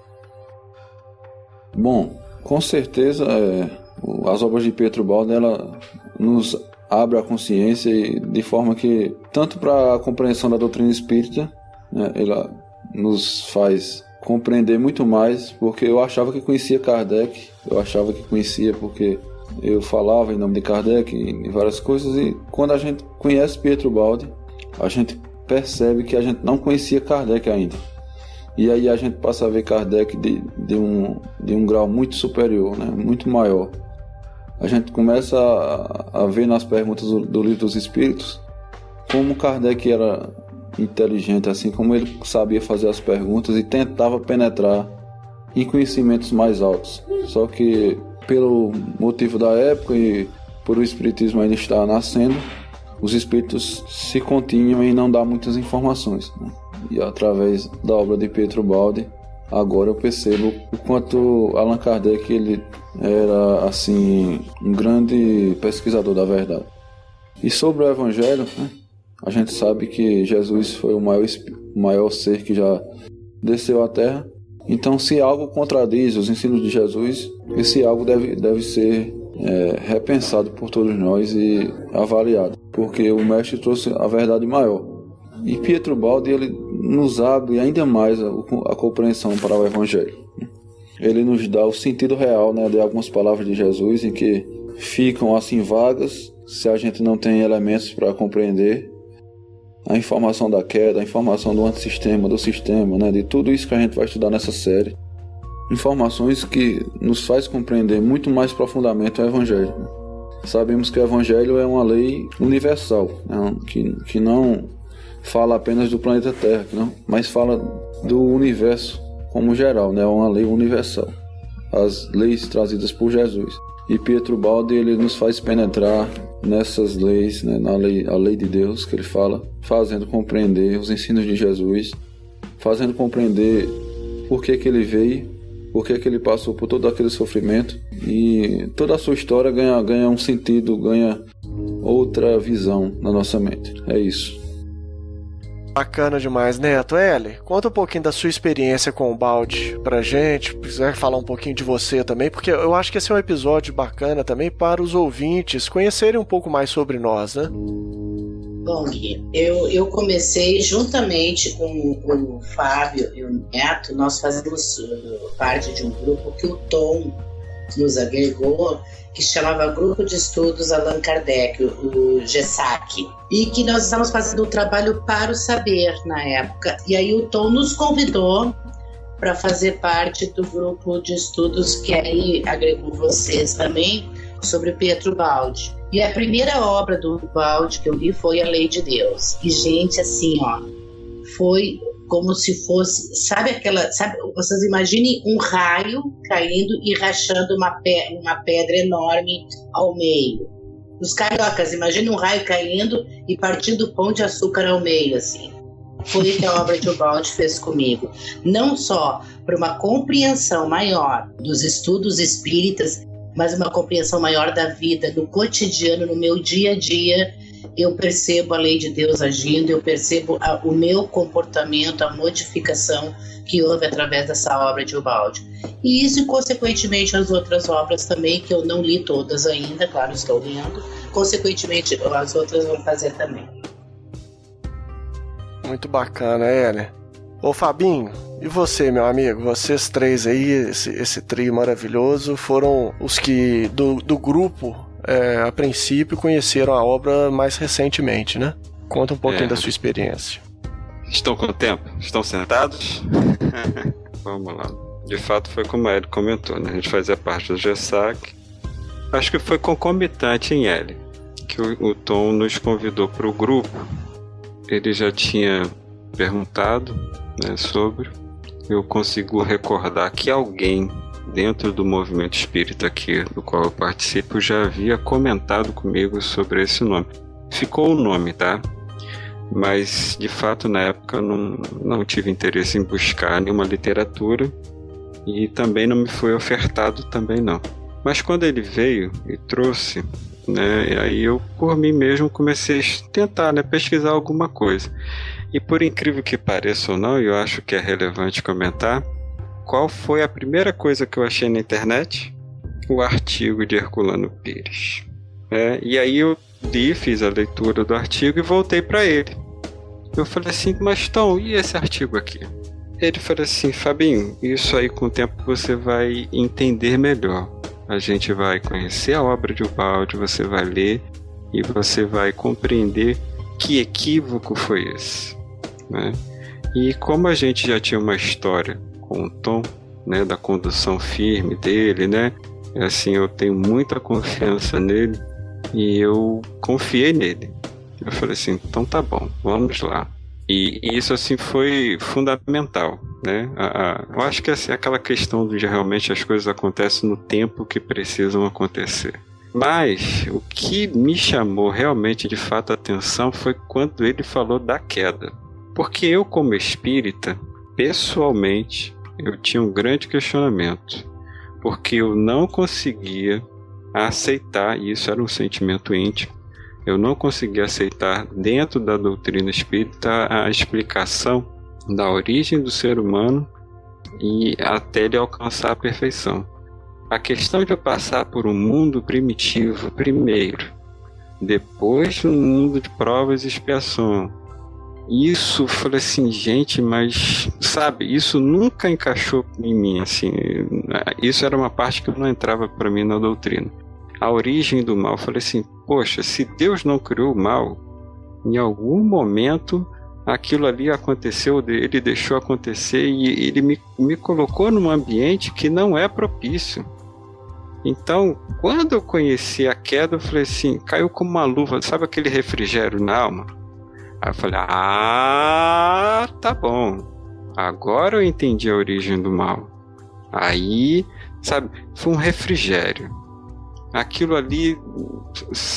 Bom, com certeza as obras de Pietro Baldi, ela nos abre a consciência, e de forma que, tanto para a compreensão da doutrina espírita, né, ela nos faz compreender muito mais, porque eu achava que conhecia Kardec, porque eu falava em nome de Kardec e várias coisas, e quando a gente conhece Pietro Baldi, a gente percebe que a gente não conhecia Kardec ainda. E aí a gente passa a ver Kardec de um grau muito superior, né? Muito maior. A gente começa a ver nas perguntas do Livro dos Espíritos como Kardec era inteligente, assim como ele sabia fazer as perguntas e tentava penetrar em conhecimentos mais altos. Só que pelo motivo da época e por o Espiritismo ainda estar nascendo, os Espíritos se continham em não dar muitas informações, né? E através da obra de Pietro Baldi, agora eu percebo o quanto Allan Kardec ele era assim um grande pesquisador da verdade. E sobre o Evangelho, né, a gente sabe que Jesus foi o maior ser que já desceu à Terra. Então, se algo contradiz os ensinos de Jesus, esse algo deve ser repensado por todos nós e avaliado, porque o Mestre trouxe a verdade maior. E Pietro Baldi ele nos abre ainda mais a compreensão para o Evangelho. Ele nos dá o sentido real, né, de algumas palavras de Jesus, em que ficam assim vagas se a gente não tem elementos para compreender a informação da queda, a informação do antissistema, do sistema, né, de tudo isso que a gente vai estudar nessa série. Informações que nos faz compreender muito mais profundamente o Evangelho. Sabemos que o Evangelho é uma lei universal, né, que não fala apenas do planeta Terra, mas fala do universo como geral, né, é uma lei universal. As leis trazidas por Jesus. E Pietro Baldi ele nos faz penetrar nessas leis, né, a lei de Deus que ele fala, fazendo compreender os ensinos de Jesus, fazendo compreender por que ele veio, por que ele passou por todo aquele sofrimento, e toda a sua história ganha um sentido, ganha outra visão na nossa mente. É isso. Bacana demais, Neto. Eli, conta um pouquinho da sua experiência com o Baldi pra gente, quiser falar um pouquinho de você também, porque eu acho que esse é um episódio bacana também para os ouvintes conhecerem um pouco mais sobre nós, né? Bom, Gui, eu comecei juntamente com o Fábio e o Neto, nós fazemos parte de um grupo que o Tom nos agregou, que chamava Grupo de Estudos Allan Kardec, o GESAC, e que nós estávamos fazendo um trabalho para o saber na época. E aí o Tom nos convidou para fazer parte do grupo de estudos que aí agregou vocês também, sobre Pietro Baldi. E a primeira obra do Baldi que eu li foi A Lei de Deus. E, gente, assim, ó, foi como se fosse, sabe, vocês imaginem um raio caindo e rachando uma pedra enorme ao meio. Os cariocas, imaginem um raio caindo e partindo o pão de açúcar ao meio, assim. Foi o que a obra de Ubaldi fez comigo. Não só para uma compreensão maior dos estudos espíritas, mas uma compreensão maior da vida, do cotidiano, no meu dia a dia. Eu percebo a lei de Deus agindo, eu percebo o meu comportamento, a modificação que houve através dessa obra de Ubaldi. E isso, consequentemente, as outras obras também, que eu não li todas ainda, claro, estou lendo. Consequentemente, as outras vão fazer também. Muito bacana, Hélia. Ô Fabinho, e você, meu amigo? Vocês três aí, esse trio maravilhoso, foram os que do grupo, a princípio, conheceram a obra mais recentemente, né? Conta um pouquinho da sua experiência. Estão com tempo? Estão sentados? Vamos lá. De fato, foi como a Hélia comentou, né? A gente fazia parte do GESAC. Acho que foi concomitante em Hélia, que o Tom nos convidou para o grupo. Ele já tinha perguntado, né, sobre. Eu consigo recordar que alguém dentro do movimento espírita aqui, do qual eu participo, já havia comentado comigo sobre esse nome. Ficou o nome, tá? Mas, de fato, na época eu não tive interesse em buscar nenhuma literatura e também não me foi ofertado também não. Mas quando ele veio e trouxe, né, aí eu, por mim mesmo, comecei a tentar, né, pesquisar alguma coisa. E por incrível que pareça ou não, eu acho que é relevante comentar, qual foi a primeira coisa que eu achei na internet? O artigo de Herculano Pires. E aí eu li, fiz a leitura do artigo e voltei para ele. Eu falei assim, mas Tom, e esse artigo aqui? Ele falou assim, Fabinho, isso aí com o tempo você vai entender melhor. A gente vai conhecer a obra de Ubaldi, você vai ler e você vai compreender que equívoco foi esse, né? E como a gente já tinha uma história com o Tom, né, da condução firme dele, né? Assim, eu tenho muita confiança nele e eu confiei nele. Eu falei assim, então tá bom, vamos lá. E isso assim foi fundamental, né? Eu acho que assim, aquela questão de realmente as coisas acontecem no tempo que precisam acontecer. Mas o que me chamou realmente de fato a atenção foi quando ele falou da queda. Porque eu, como espírita, pessoalmente, eu tinha um grande questionamento. Porque eu não conseguia aceitar, e isso era um sentimento íntimo, eu não conseguia aceitar dentro da doutrina espírita a explicação da origem do ser humano e até ele alcançar a perfeição. A questão de eu passar por um mundo primitivo primeiro, depois um mundo de provas e expiação. Isso, eu falei assim, gente, mas sabe, isso nunca encaixou em mim, assim, isso era uma parte que não entrava para mim na doutrina. A origem do mal, eu falei assim, poxa, se Deus não criou o mal, em algum momento aquilo ali aconteceu, ele deixou acontecer e ele me colocou num ambiente que não é propício. Então, quando eu conheci a queda, eu falei assim, caiu como uma luva, sabe aquele refrigério na alma? Aí eu falei, tá bom, agora eu entendi a origem do mal. Aí, sabe, foi um refrigério. Aquilo ali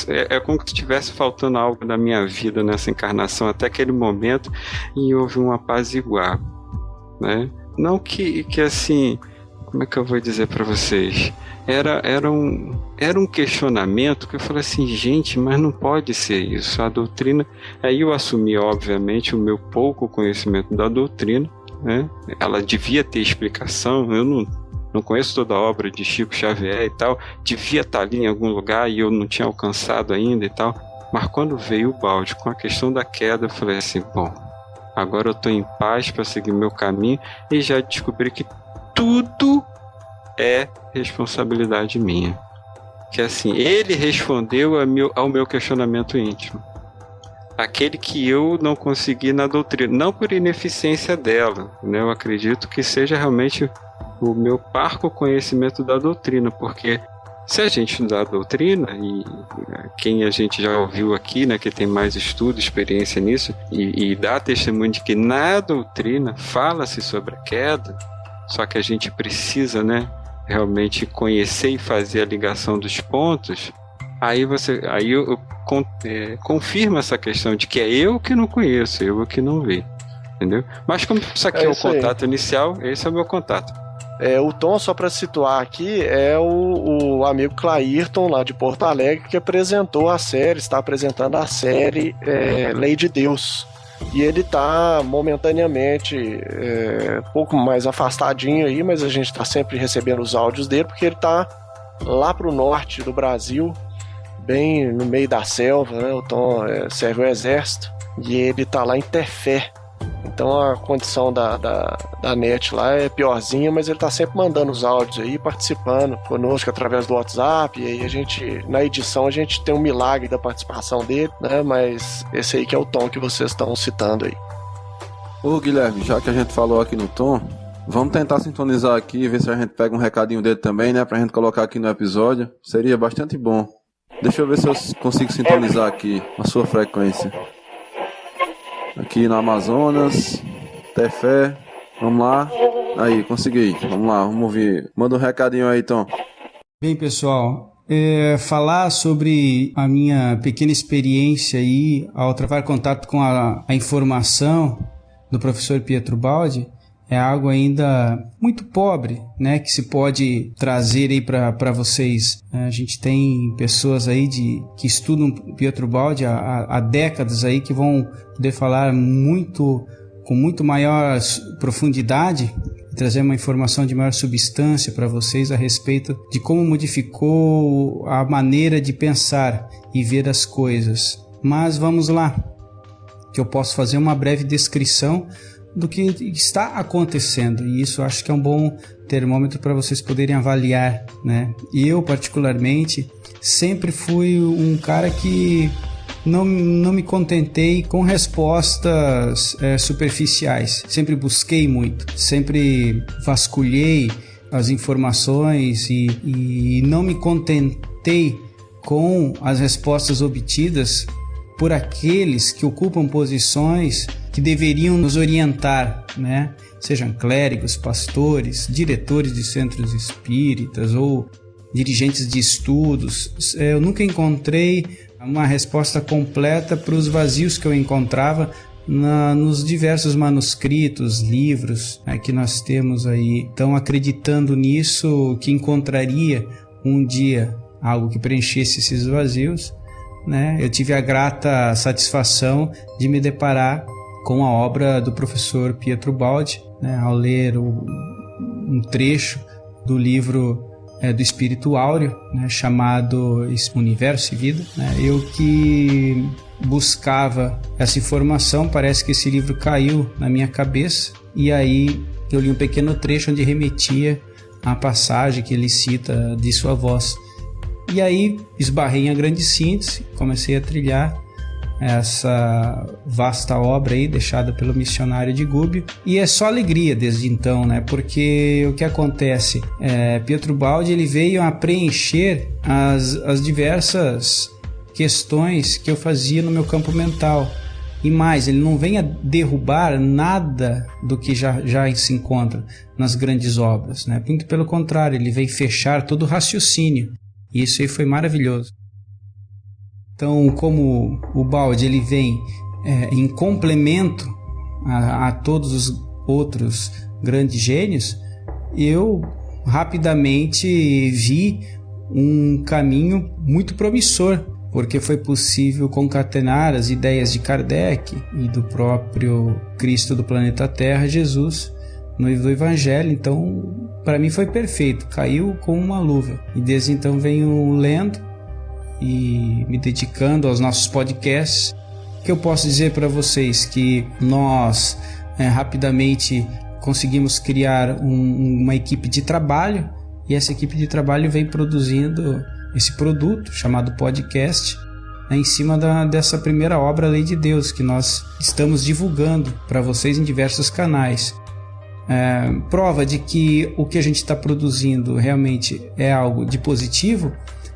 é como se estivesse faltando algo na minha vida nessa encarnação até aquele momento e houve um apaziguar, né? Não que assim, como é que eu vou dizer para vocês? Era um questionamento que eu falei assim, gente, mas não pode ser isso. A doutrina, aí eu assumi obviamente o meu pouco conhecimento da doutrina, né? Ela devia ter explicação, eu não conheço toda a obra de Chico Xavier e tal, devia estar ali em algum lugar e eu não tinha alcançado ainda e tal, mas quando veio o Ubaldi com a questão da queda, eu falei assim, bom, agora eu estou em paz para seguir meu caminho e já descobri que tudo é responsabilidade minha, que assim, ele respondeu ao meu questionamento íntimo, aquele que eu não consegui na doutrina, não por ineficiência dela, né? Eu acredito que seja realmente o meu parco conhecimento da doutrina, porque se a gente estudar a doutrina, e quem a gente já ouviu aqui, né, que tem mais estudo, experiência nisso, e dá testemunho de que na doutrina fala-se sobre a queda, só que a gente precisa, né, realmente conhecer e fazer a ligação dos pontos, aí eu confirmo essa questão de que é eu que não conheço, eu que não vi. entendeu? Mas como isso aqui é o contato inicial, esse é o meu contato. O Tom, só para situar aqui, é o amigo Clairton, lá de Porto Alegre, que apresentou a série, está apresentando a série Lei de Deus. E ele está momentaneamente um pouco mais afastadinho aí, mas a gente está sempre recebendo os áudios dele, porque ele está lá para o norte do Brasil, bem no meio da selva, né? O Tom serve o exército e ele está lá em Tefé. Então a condição da net lá é piorzinha, mas ele tá sempre mandando os áudios aí, participando conosco através do WhatsApp. E aí a gente, na edição, a gente tem um milagre da participação dele, né? Mas esse aí que é o Tom que vocês estão citando aí. Ô Guilherme, já que a gente falou aqui no Tom, vamos tentar sintonizar aqui e ver se a gente pega um recadinho dele também, né? Pra gente colocar aqui no episódio. Seria bastante bom. Deixa eu ver se eu consigo sintonizar aqui a sua frequência. Aqui no Amazonas, Tefé, vamos lá. Aí, consegui. Vamos lá, vamos ouvir. Manda um recadinho aí, Tom. Bem, pessoal, falar sobre a minha pequena experiência aí ao travar contato com a informação do professor Pietro Baldi é algo ainda muito pobre, né, que se pode trazer aí para vocês. A gente tem pessoas aí que estudam Pietro Baldi há décadas aí que vão poder falar com muito maior profundidade e trazer uma informação de maior substância para vocês a respeito de como modificou a maneira de pensar e ver as coisas. Mas vamos lá, que eu posso fazer uma breve descrição do que está acontecendo, e isso acho que é um bom termômetro para vocês poderem avaliar, né? E eu, particularmente, sempre fui um cara que não me contentei com respostas superficiais, sempre busquei muito, sempre vasculhei as informações e não me contentei com as respostas obtidas por aqueles que ocupam posições que deveriam nos orientar, né? Sejam clérigos, pastores, diretores de centros espíritas ou dirigentes de estudos. Eu nunca encontrei uma resposta completa para os vazios que eu encontrava nos diversos manuscritos, livros, né, que nós temos aí. Então, acreditando nisso, que encontraria um dia algo que preenchesse esses vazios, né? Eu tive a grata satisfação de me deparar com a obra do professor Pietro Baldi, né? Ao ler um trecho do livro do Espírito Áureo, né? Chamado Universo e Vida, né? Eu que buscava essa informação, parece que esse livro caiu na minha cabeça, e aí eu li um pequeno trecho onde remetia à passagem que ele cita de sua voz. E aí esbarrei em a grande síntese, comecei a trilhar essa vasta obra aí deixada pelo missionário de Gubbio, e é só alegria desde então, né? Porque o que acontece? Pietro Baldi ele veio a preencher as diversas questões que eu fazia no meu campo mental, e mais, ele não vem a derrubar nada do que já se encontra nas grandes obras, né? Muito pelo contrário, ele vem fechar todo o raciocínio. E isso aí foi maravilhoso. Então, como o Baldi ele vem em complemento a todos os outros grandes gênios, eu rapidamente vi um caminho muito promissor, porque foi possível concatenar as ideias de Kardec e do próprio Cristo do planeta Terra, Jesus, noivo do Evangelho. Então, para mim foi perfeito, caiu como uma luva. E desde então venho lendo e me dedicando aos nossos podcasts. Que eu posso dizer para vocês que nós rapidamente conseguimos criar uma equipe de trabalho, e essa equipe de trabalho vem produzindo esse produto chamado podcast, em cima dessa primeira obra, Lei de Deus, que nós estamos divulgando para vocês em diversos canais. Prova de que o que a gente está produzindo realmente é algo de positivo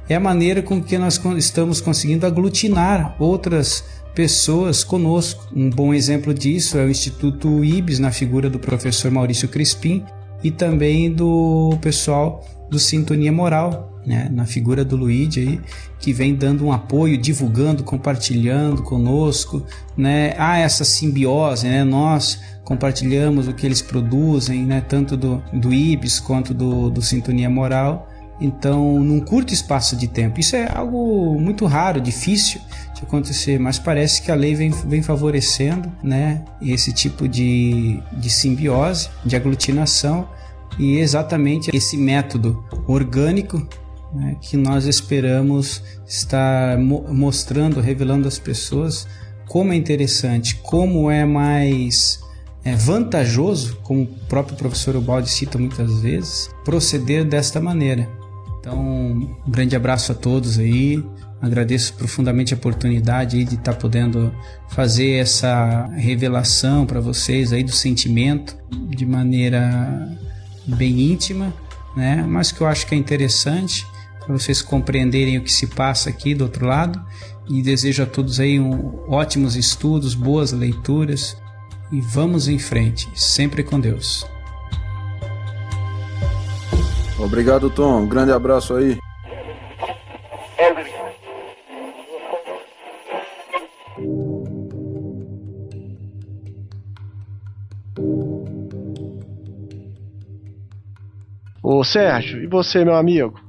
é a maneira com que nós estamos conseguindo aglutinar outras pessoas conosco. Um bom exemplo disso é o Instituto IBS, na figura do professor Maurício Crispim, e também do pessoal do Sintonia Moral, né, na figura do Luigi aí, que vem dando um apoio, divulgando, compartilhando conosco, né? Há essa simbiose, né? Nós compartilhamos o que eles produzem, né? Tanto do IBS quanto do Sintonia Moral. Então, num curto espaço de tempo. Isso é algo muito raro, difícil de acontecer, mas parece que a lei vem favorecendo, né, esse tipo de simbiose, de aglutinação, e exatamente esse método orgânico, né, que nós esperamos estar mostrando, revelando às pessoas como é interessante, como é mais vantajoso, como o próprio professor Ubaldi cita muitas vezes, proceder desta maneira. Então, um grande abraço a todos aí, agradeço profundamente a oportunidade aí de estar podendo fazer essa revelação para vocês aí do sentimento de maneira bem íntima, né? Mas que eu acho que é interessante para vocês compreenderem o que se passa aqui do outro lado, e desejo a todos aí ótimos estudos, boas leituras, e vamos em frente, sempre com Deus. Obrigado, Tom. Um grande abraço aí. Ô Sérgio, e você, meu amigo?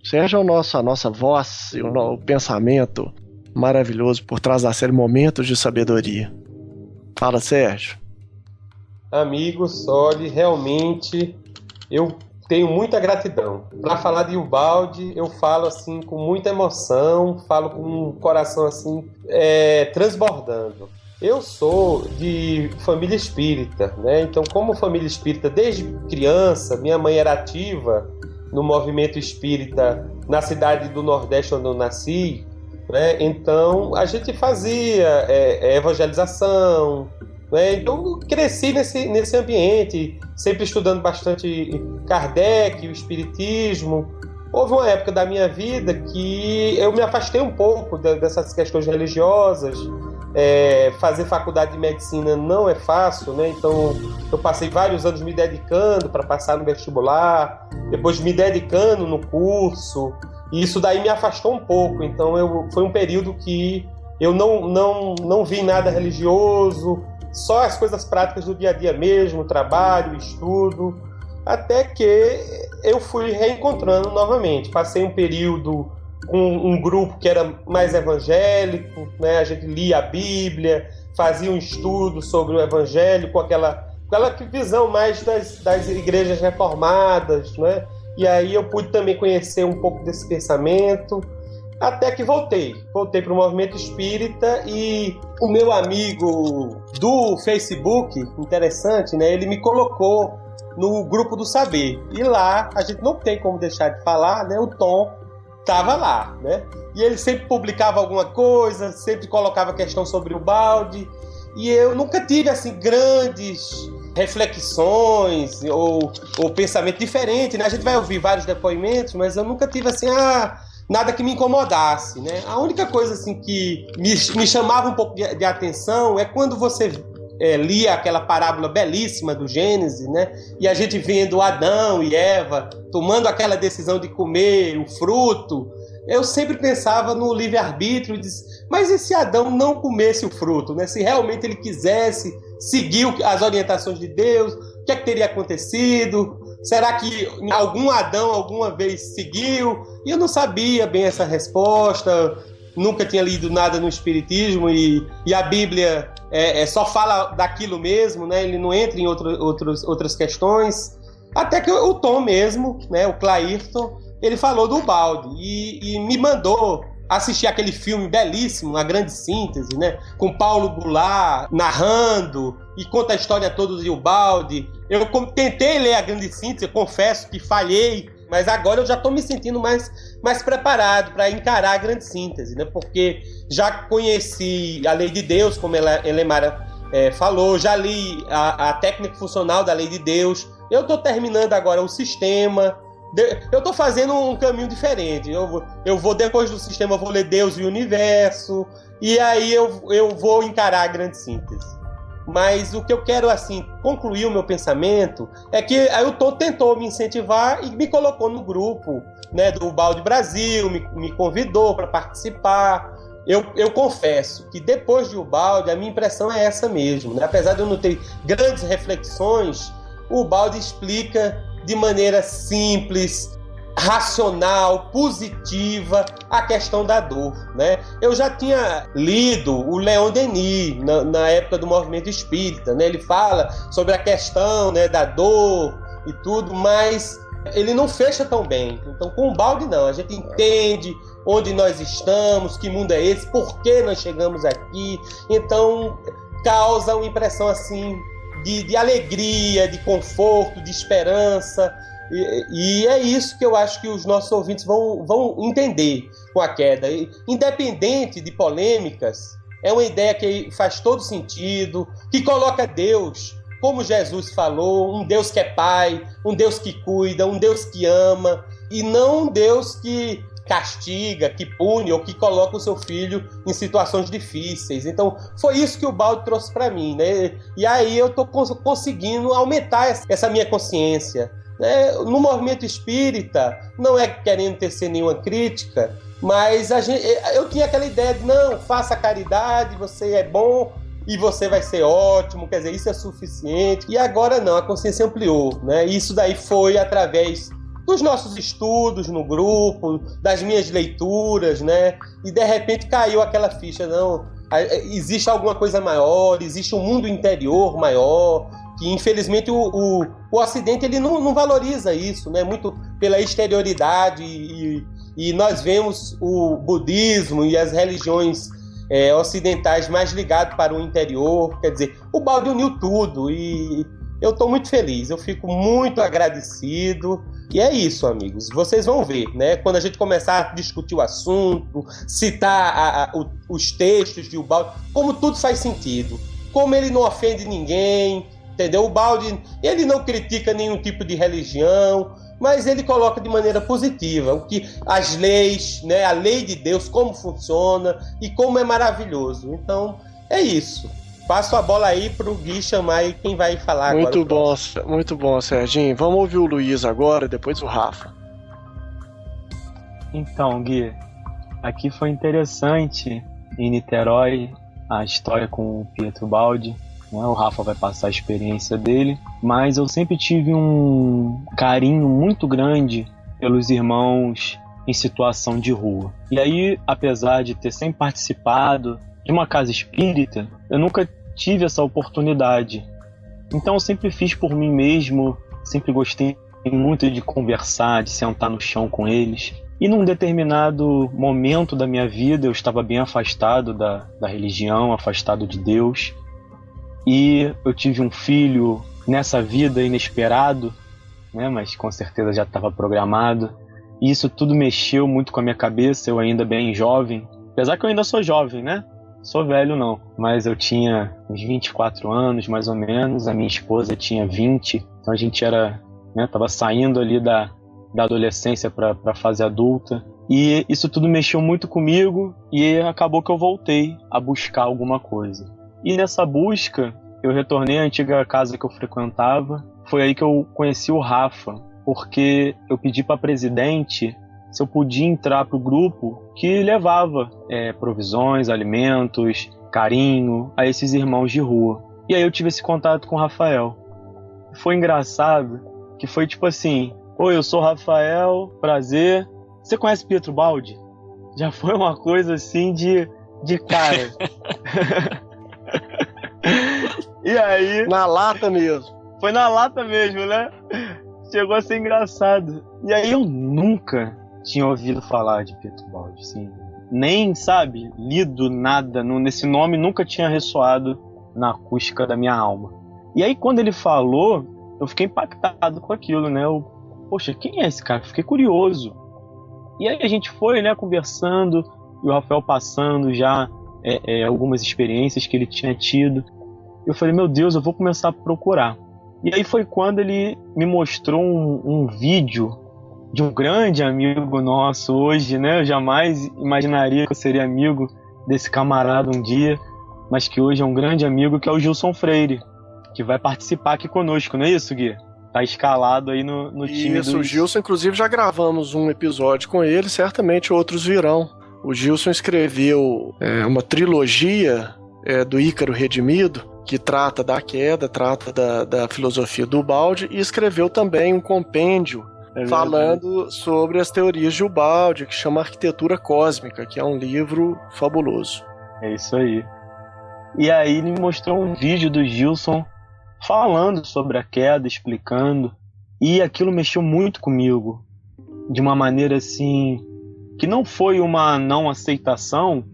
O Sérgio é a nossa voz e o pensamento maravilhoso por trás da série Momentos de Sabedoria. Fala, Sérgio. Amigos, olha, realmente eu tenho muita gratidão. Para falar de Ubaldi, eu falo assim com muita emoção, falo com um coração assim transbordando. Eu sou de família espírita, né? Então, como família espírita, desde criança, minha mãe era ativa no movimento espírita na cidade do Nordeste onde eu nasci, né? Então, a gente fazia evangelização, né? Então, eu cresci nesse ambiente, sempre estudando bastante Kardec, o espiritismo. Houve uma época da minha vida que eu me afastei um pouco dessas questões religiosas. Fazer faculdade de medicina não é fácil, né? Então eu passei vários anos me dedicando para passar no vestibular, depois me dedicando no curso, e isso daí me afastou um pouco. Então foi um período que eu não vi nada religioso, só as coisas práticas do dia a dia mesmo, trabalho, estudo, até que eu fui reencontrando novamente. Passei um período com um grupo que era mais evangélico, né? A gente lia a Bíblia, fazia um estudo sobre o Evangelho com aquela visão mais das igrejas reformadas, né? E aí eu pude também conhecer um pouco desse pensamento, até que voltei para o movimento espírita. E o meu amigo do Facebook, interessante, né? Ele me colocou no grupo do saber, e lá a gente não tem como deixar de falar, né? O Tom estava lá, né? E ele sempre publicava alguma coisa, sempre colocava questão sobre o Ubaldi, e eu nunca tive assim grandes reflexões ou pensamento diferente, né? A gente vai ouvir vários depoimentos, mas eu nunca tive assim nada que me incomodasse, né? A única coisa assim que me chamava um pouco de atenção é quando você lia aquela parábola belíssima do Gênesis, né? E a gente vendo Adão e Eva tomando aquela decisão de comer o fruto, eu sempre pensava no livre-arbítrio, mas e se Adão não comesse o fruto, né? Se realmente ele quisesse seguir as orientações de Deus, o que é que teria acontecido? Será que algum Adão alguma vez seguiu? E eu não sabia bem essa resposta, nunca tinha lido nada no Espiritismo, e a Bíblia só fala daquilo mesmo, né? Ele não entra em outras questões. Até que o Tom mesmo, né? O Clairton, ele falou do Ubaldi e me mandou assistir aquele filme belíssimo, A Grande Síntese, né? Com Paulo Goulart narrando e conta a história toda de Ubaldi. Eu tentei ler A Grande Síntese, eu confesso que falhei, mas agora eu já estou me sentindo mais preparado para encarar a Grande Síntese, né? Porque já conheci a Lei de Deus, como Elemara falou, já li a técnica funcional da Lei de Deus, eu estou terminando agora o sistema, eu estou fazendo um caminho diferente. Eu vou, depois do sistema, eu vou ler Deus e o Universo, e aí eu vou encarar a Grande Síntese. Mas o que eu quero, assim, concluir o meu pensamento é que aí o Tom tentou me incentivar e me colocou no grupo, né, do Balde Brasil, me convidou para participar. Eu confesso que depois de Ubaldi, a minha impressão é essa mesmo, né? Apesar de eu não ter grandes reflexões, o Ubaldi explica de maneira simples, racional, positiva, a questão da dor, né? Eu já tinha lido o Leon Denis na época do movimento espírita, né? Ele fala sobre a questão, né, da dor e tudo, mas ele não fecha tão bem. Então, com o Ubaldi, não. A gente entende onde nós estamos, que mundo é esse, por que nós chegamos aqui. Então, causa uma impressão assim de alegria, de conforto, de esperança. E é isso que eu acho que os nossos ouvintes vão entender com a queda. Independente de polêmicas, é uma ideia que faz todo sentido, que coloca Deus, como Jesus falou, um Deus que é Pai, um Deus que cuida, um Deus que ama, e não um Deus que castiga, que pune ou que coloca o seu filho em situações difíceis. Então, foi isso que o Baldi trouxe para mim, né? E aí eu estou conseguindo aumentar essa minha consciência. No movimento espírita, não é querendo tecer nenhuma crítica, mas eu tinha aquela ideia de, não, faça caridade, você é bom e você vai ser ótimo, quer dizer, isso é suficiente. E agora não, a consciência ampliou, né? Isso daí foi através dos nossos estudos no grupo, das minhas leituras, né? E de repente caiu aquela ficha, não, existe alguma coisa maior, existe um mundo interior maior, que infelizmente o Ocidente ele não valoriza isso, né? Muito pela exterioridade, e nós vemos o budismo e as religiões ocidentais mais ligados para o interior. Quer dizer, o Baldi uniu tudo e eu estou muito feliz, eu fico muito agradecido. E é isso, amigos, vocês vão ver, né? Quando a gente começar a discutir o assunto, citar os textos de Ubaldi, como tudo faz sentido, como ele não ofende ninguém, entendeu? O Baldi, ele não critica nenhum tipo de religião, mas ele coloca de maneira positiva o que as leis, né, a lei de Deus, como funciona e como é maravilhoso. Então, é isso. Passo a bola aí pro Gui chamar aí quem vai falar muito agora. Muito bom, Serginho. Vamos ouvir o Luiz agora, depois o Rafa. Então, Gui, aqui foi interessante em Niterói a história com o Pietro Baldi. O Rafa vai passar a experiência dele, mas eu sempre tive um carinho muito grande pelos irmãos em situação de rua. E aí, apesar de ter sempre participado de uma casa espírita, eu nunca tive essa oportunidade. Então eu sempre fiz por mim mesmo, sempre gostei muito de conversar, de sentar no chão com eles. E num determinado momento da minha vida eu estava bem afastado da religião, afastado de Deus. E eu tive um filho nessa vida inesperado, né, mas com certeza já estava programado. E isso tudo mexeu muito com a minha cabeça, eu ainda bem jovem. Apesar que eu ainda sou jovem, né? Sou velho não, mas eu tinha uns 24 anos mais ou menos, a minha esposa tinha 20, então a gente era, né, tava saindo ali da adolescência para a fase adulta. E isso tudo mexeu muito comigo e acabou que eu voltei a buscar alguma coisa. E nessa busca, eu retornei à antiga casa que eu frequentava. Foi aí que eu conheci o Rafa, porque eu pedi para a presidente se eu podia entrar para o grupo que levava provisões, alimentos, carinho a esses irmãos de rua. E aí eu tive esse contato com o Rafael. Foi engraçado, que foi tipo assim: oi, eu sou o Rafael, prazer. Você conhece Pietro Baldi? Já foi uma coisa assim de cara. E aí... Na lata mesmo. Foi na lata mesmo, né? Chegou a ser engraçado. E aí eu nunca tinha ouvido falar de Pietro Baldi, assim. Nem, sabe, lido nada. Nesse nome nunca tinha ressoado na acústica da minha alma. E aí quando ele falou, eu fiquei impactado com aquilo, né? Poxa, quem é esse cara? Fiquei curioso. E aí a gente foi, né, conversando, e o Rafael passando já algumas experiências que ele tinha tido. Eu falei, meu Deus, eu vou começar a procurar. E aí foi quando ele me mostrou um vídeo de um grande amigo nosso hoje, né? Eu jamais imaginaria que eu seria amigo desse camarada um dia. mas que hoje é um grande amigo, que é o Gilson Freire, que vai participar aqui conosco, não é isso, Gui? Tá escalado aí no time Isso, o Gilson, inclusive, já gravamos um episódio com ele, certamente outros virão. O Gilson escreveu uma trilogia do Ícaro Redimido, que trata da queda, trata da filosofia do Ubaldi, e escreveu também um compêndio falando sobre as teorias de Ubaldi, que chama Arquitetura Cósmica, que é um livro fabuloso. É isso aí. E aí ele mostrou um vídeo do Gilson falando sobre a queda, explicando, e aquilo mexeu muito comigo, de uma maneira assim, que não foi uma não aceitação,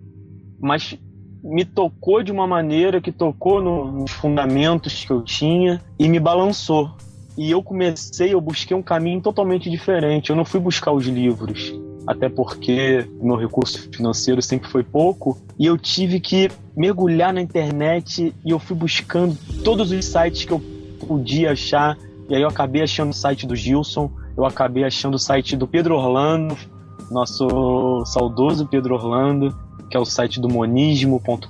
mas me tocou de uma maneira que tocou nos fundamentos que eu tinha e me balançou. E eu busquei um caminho totalmente diferente. Eu não fui buscar os livros, até porque meu recurso financeiro sempre foi pouco, e eu tive que mergulhar na internet, e eu fui buscando todos os sites que eu podia achar, e aí eu acabei achando o site do Gilson, eu acabei achando o site do Pedro Orlando, nosso saudoso Pedro Orlando, que é o site do monismo.com.br,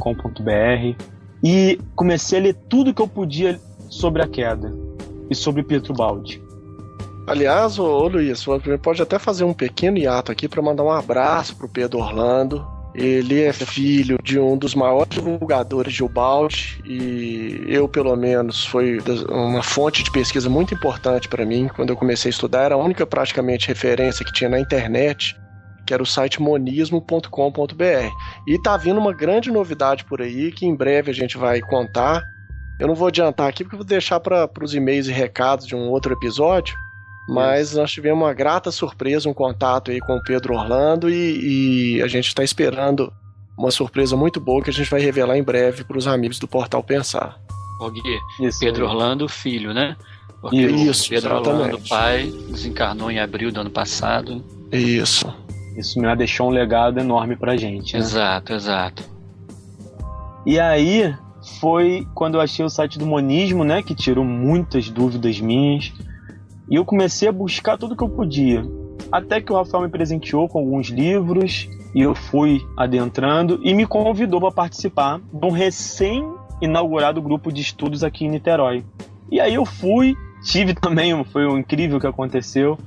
e comecei a ler tudo que eu podia sobre a queda e sobre Pietro Baldi. Aliás, ô Luiz, você pode até fazer um pequeno hiato aqui para mandar um abraço pro Pedro Orlando. Ele é filho de um dos maiores divulgadores de Ubaldi, e eu, pelo menos, foi uma fonte de pesquisa muito importante para mim. Quando eu comecei a estudar, era a única praticamente referência que tinha na internet, que era o site monismo.com.br. E tá vindo uma grande novidade por aí, que em breve a gente vai contar. Eu não vou adiantar aqui, porque eu vou deixar para os e-mails e recados de um outro episódio, mas nós tivemos uma grata surpresa, um contato aí com o Pedro Orlando, e a gente está esperando uma surpresa muito boa que a gente vai revelar em breve para os amigos do Portal Pensar. Pedro Orlando, filho, né? Porque Isso, o Pedro exatamente. Orlando, pai, desencarnou em abril do ano passado. Isso me deixou um legado enorme pra gente, né? Exato. E aí foi quando eu achei o site do Monismo, né, que tirou muitas dúvidas minhas, e eu comecei a buscar tudo que eu podia, até que o Rafael me presenteou com alguns livros, e eu fui adentrando, e me convidou para participar de um recém-inaugurado grupo de estudos aqui em Niterói. E aí eu fui, tive também, foi um incrível que aconteceu.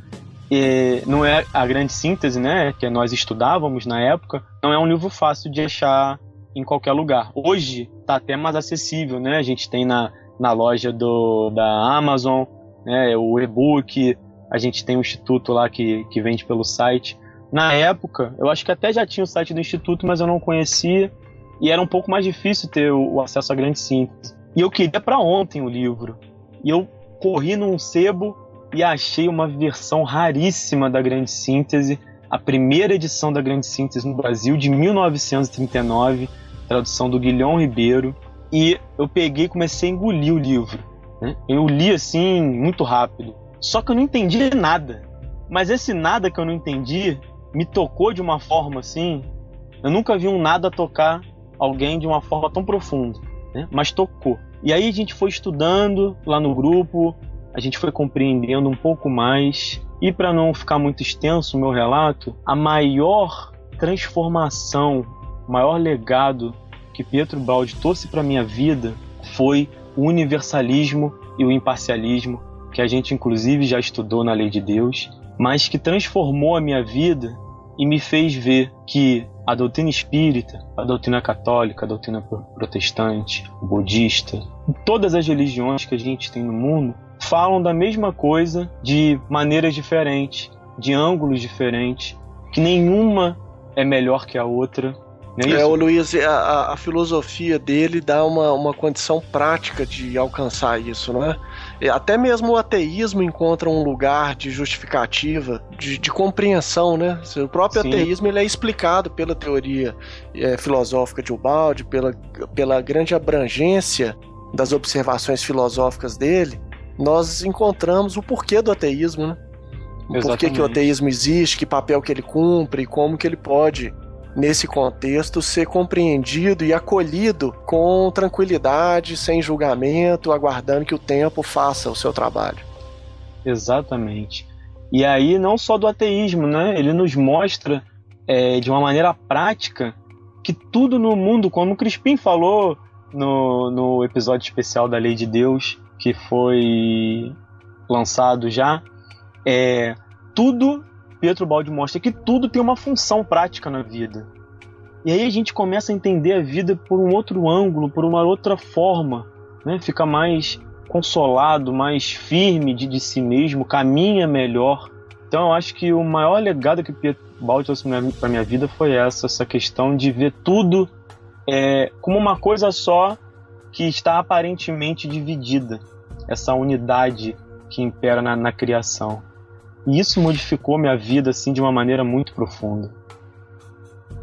Não é a grande síntese, né, que nós estudávamos na época, não é um livro fácil de achar em qualquer lugar. Hoje está até mais acessível, né? A gente tem na loja da Amazon, né, o e-book, a gente tem um instituto lá que vende pelo site. Na época, eu acho que até já tinha o site do instituto, mas eu não conhecia, e era um pouco mais difícil ter o acesso à grande síntese. E eu queria para ontem o livro. E eu corri num sebo e achei uma versão raríssima da grande síntese, a primeira edição da grande síntese no Brasil, de 1939, tradução do Guilhom Ribeiro, e eu peguei e comecei a engolir o livro, né? Eu li assim, muito rápido, só que eu não entendi nada, mas esse nada que eu não entendi me tocou de uma forma assim, eu nunca vi um nada tocar alguém de uma forma tão profunda, né? Mas tocou. E aí a gente foi estudando lá no grupo, a gente foi compreendendo um pouco mais, e para não ficar muito extenso o meu relato, a maior transformação, o maior legado que Pietro Baldi trouxe para minha vida foi o universalismo e o imparcialismo, que a gente inclusive já estudou na Lei de Deus, mas que transformou a minha vida e me fez ver que a doutrina espírita, a doutrina católica, a doutrina protestante, budista, todas as religiões que a gente tem no mundo falam da mesma coisa de maneiras diferentes, de ângulos diferentes, que nenhuma é melhor que a outra. O Luiz, a filosofia dele dá uma condição prática de alcançar isso, não é? Até mesmo o ateísmo encontra um lugar de justificativa, de compreensão, né? O próprio ateísmo ele é explicado pela teoria filosófica de Ubaldi, pela grande abrangência das observações filosóficas dele. Nós encontramos o porquê do ateísmo, né? O porquê que o ateísmo existe, que papel que ele cumpre, e como que ele pode, nesse contexto, ser compreendido e acolhido com tranquilidade, sem julgamento, aguardando que o tempo faça o seu trabalho. Exatamente. E aí, não só do ateísmo, né? Ele nos mostra de uma maneira prática que tudo no mundo, como o Crispim falou no episódio especial da Lei de Deus, que foi lançado já, Pietro Baldi mostra que tudo tem uma função prática na vida. E aí a gente começa a entender a vida por um outro ângulo, por uma outra forma, né? Fica mais consolado, mais firme de si mesmo, caminha melhor. Então eu acho que o maior legado que o Pietro Baldi trouxe para minha vida foi essa questão de ver tudo como uma coisa só que está aparentemente dividida, essa unidade que impera na criação. E isso modificou minha vida assim, de uma maneira muito profunda.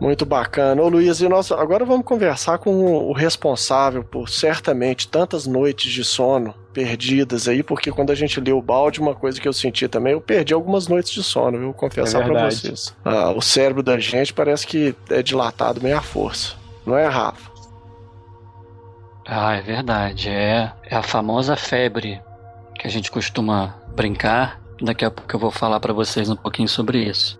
Muito bacana. Ô Luiz, agora vamos conversar com o responsável por certamente tantas noites de sono perdidas aí, porque quando a gente lê o Baldi, uma coisa que eu senti também, eu perdi algumas noites de sono, viu? Vou confessar pra vocês. O cérebro da gente parece que é dilatado meio à força. Não é, Rafa? É verdade. É a famosa febre que a gente costuma brincar. Daqui a pouco eu vou falar pra vocês um pouquinho sobre isso.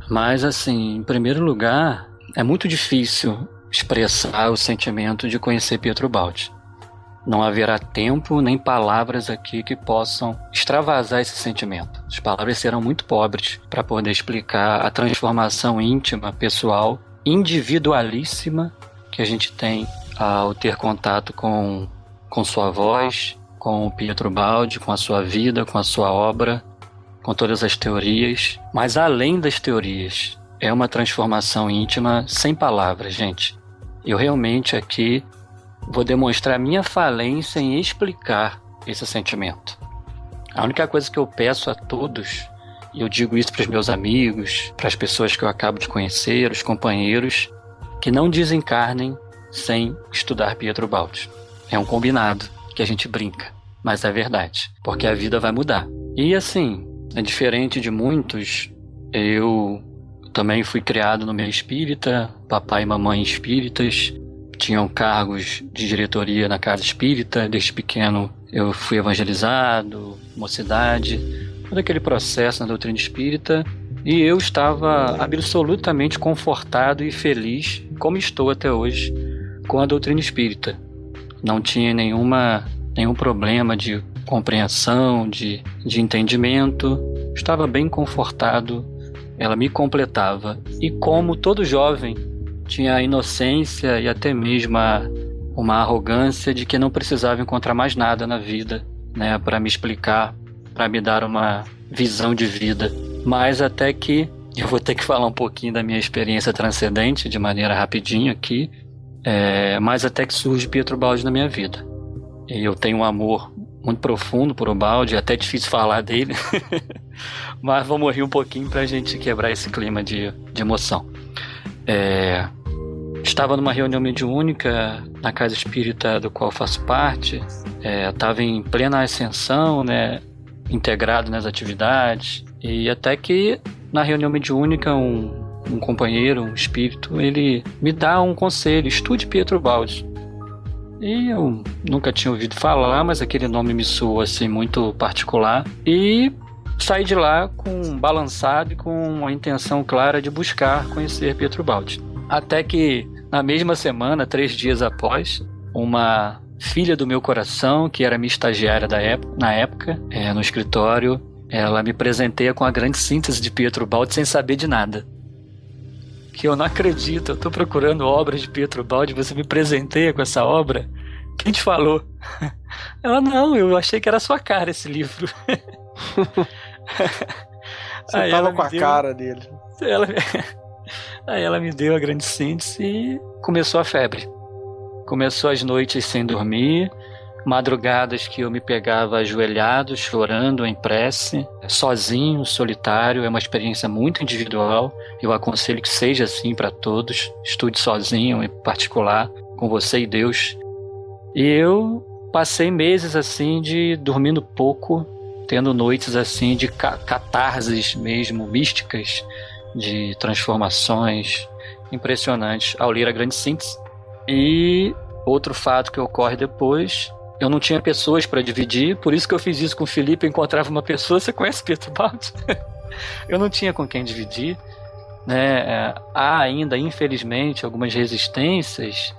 Mas, assim, em primeiro lugar, é muito difícil expressar o sentimento de conhecer Pietro Baldi. Não haverá tempo nem palavras aqui que possam extravasar esse sentimento. As palavras serão muito pobres para poder explicar a transformação íntima, pessoal, individualíssima que a gente tem ao ter contato com sua voz, com o Pietro Baldi, com a sua vida, com a sua obra, com todas as teorias. Mas além das teorias, é uma transformação íntima sem palavras, gente. Eu realmente aqui vou demonstrar minha falência em explicar esse sentimento. A única coisa que eu peço a todos, e eu digo isso para os meus amigos, para as pessoas que eu acabo de conhecer, os companheiros, que não desencarnem sem estudar Pietro Baldi. É um combinado que a gente brinca, mas é verdade, porque a vida vai mudar. E assim, é diferente de muitos, eu também fui criado no meio espírita, papai e mamãe espíritas, tinham cargos de diretoria na casa espírita, desde pequeno eu fui evangelizado, mocidade, todo aquele processo na doutrina espírita, e eu estava absolutamente confortado e feliz, como estou até hoje, com a doutrina espírita. Não tinha nenhum problema de compreensão, de entendimento, estava bem confortado, ela me completava. E como todo jovem, tinha a inocência e até mesmo uma arrogância de que não precisava encontrar mais nada na vida, né, para me explicar, para me dar uma visão de vida. Mas até que eu vou ter que falar um pouquinho da minha experiência transcendente de maneira rapidinho aqui, mas até que surge Pietro Baldi na minha vida. E eu tenho um amor muito profundo por o Baldi, é até difícil falar dele, mas vamos rir um pouquinho para a gente quebrar esse clima de emoção. Estava numa reunião mediúnica na casa espírita do qual faço parte, estava em plena ascensão, né, integrado nas atividades, e até que na reunião mediúnica um companheiro, um espírito, ele me dá um conselho: estude Pietro Baldi. E eu nunca tinha ouvido falar, mas aquele nome me soou assim muito particular, e saí de lá balançado e com a intenção clara de buscar conhecer Pietro Baldi. Até que na mesma semana, 3 dias após, uma filha do meu coração, que era minha estagiária na época, no escritório, ela me presenteia com a grande síntese de Pietro Baldi sem saber de nada. Que eu não acredito, eu tô procurando obras de Pietro Baldi, você me presenteia com essa obra? Quem te falou? Ela: não, eu achei que era a sua cara esse livro. Você aí tava com a cara dele. Aí ela me deu a grande síntese e começou a febre. Começou as noites sem dormir, madrugadas que eu me pegava ajoelhado, chorando em prece, sozinho, solitário. É uma experiência muito individual. Eu aconselho que seja assim para todos. Estude sozinho, em particular, com você e Deus. E eu passei meses assim de dormindo pouco, tendo noites assim de catarses mesmo, místicas, de transformações impressionantes ao ler a grande síntese. E outro fato que ocorre depois: eu não tinha pessoas para dividir, por isso que eu fiz isso com o Felipe. Eu encontrava uma pessoa: você conhece Pietro Baldi? Eu não tinha com quem dividir, né? Há ainda, infelizmente, algumas resistências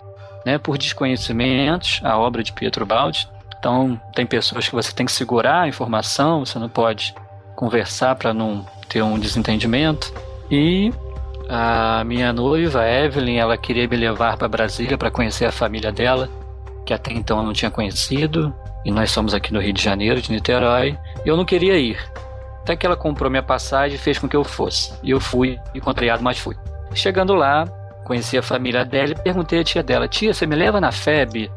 né, por desconhecimentos, a obra de Pietro Baldi. Então, tem pessoas que você tem que segurar a informação, você não pode conversar para não ter um desentendimento. E a minha noiva, Evelyn, ela queria me levar para Brasília para conhecer a família dela, que até então eu não tinha conhecido, e nós somos aqui no Rio de Janeiro, de Niterói. Eu não queria ir, até que ela comprou minha passagem e fez com que eu fosse. E eu fui, e contrariado, mas fui. Chegando lá, conheci a família dela e perguntei à tia dela: tia, você me leva na FEB,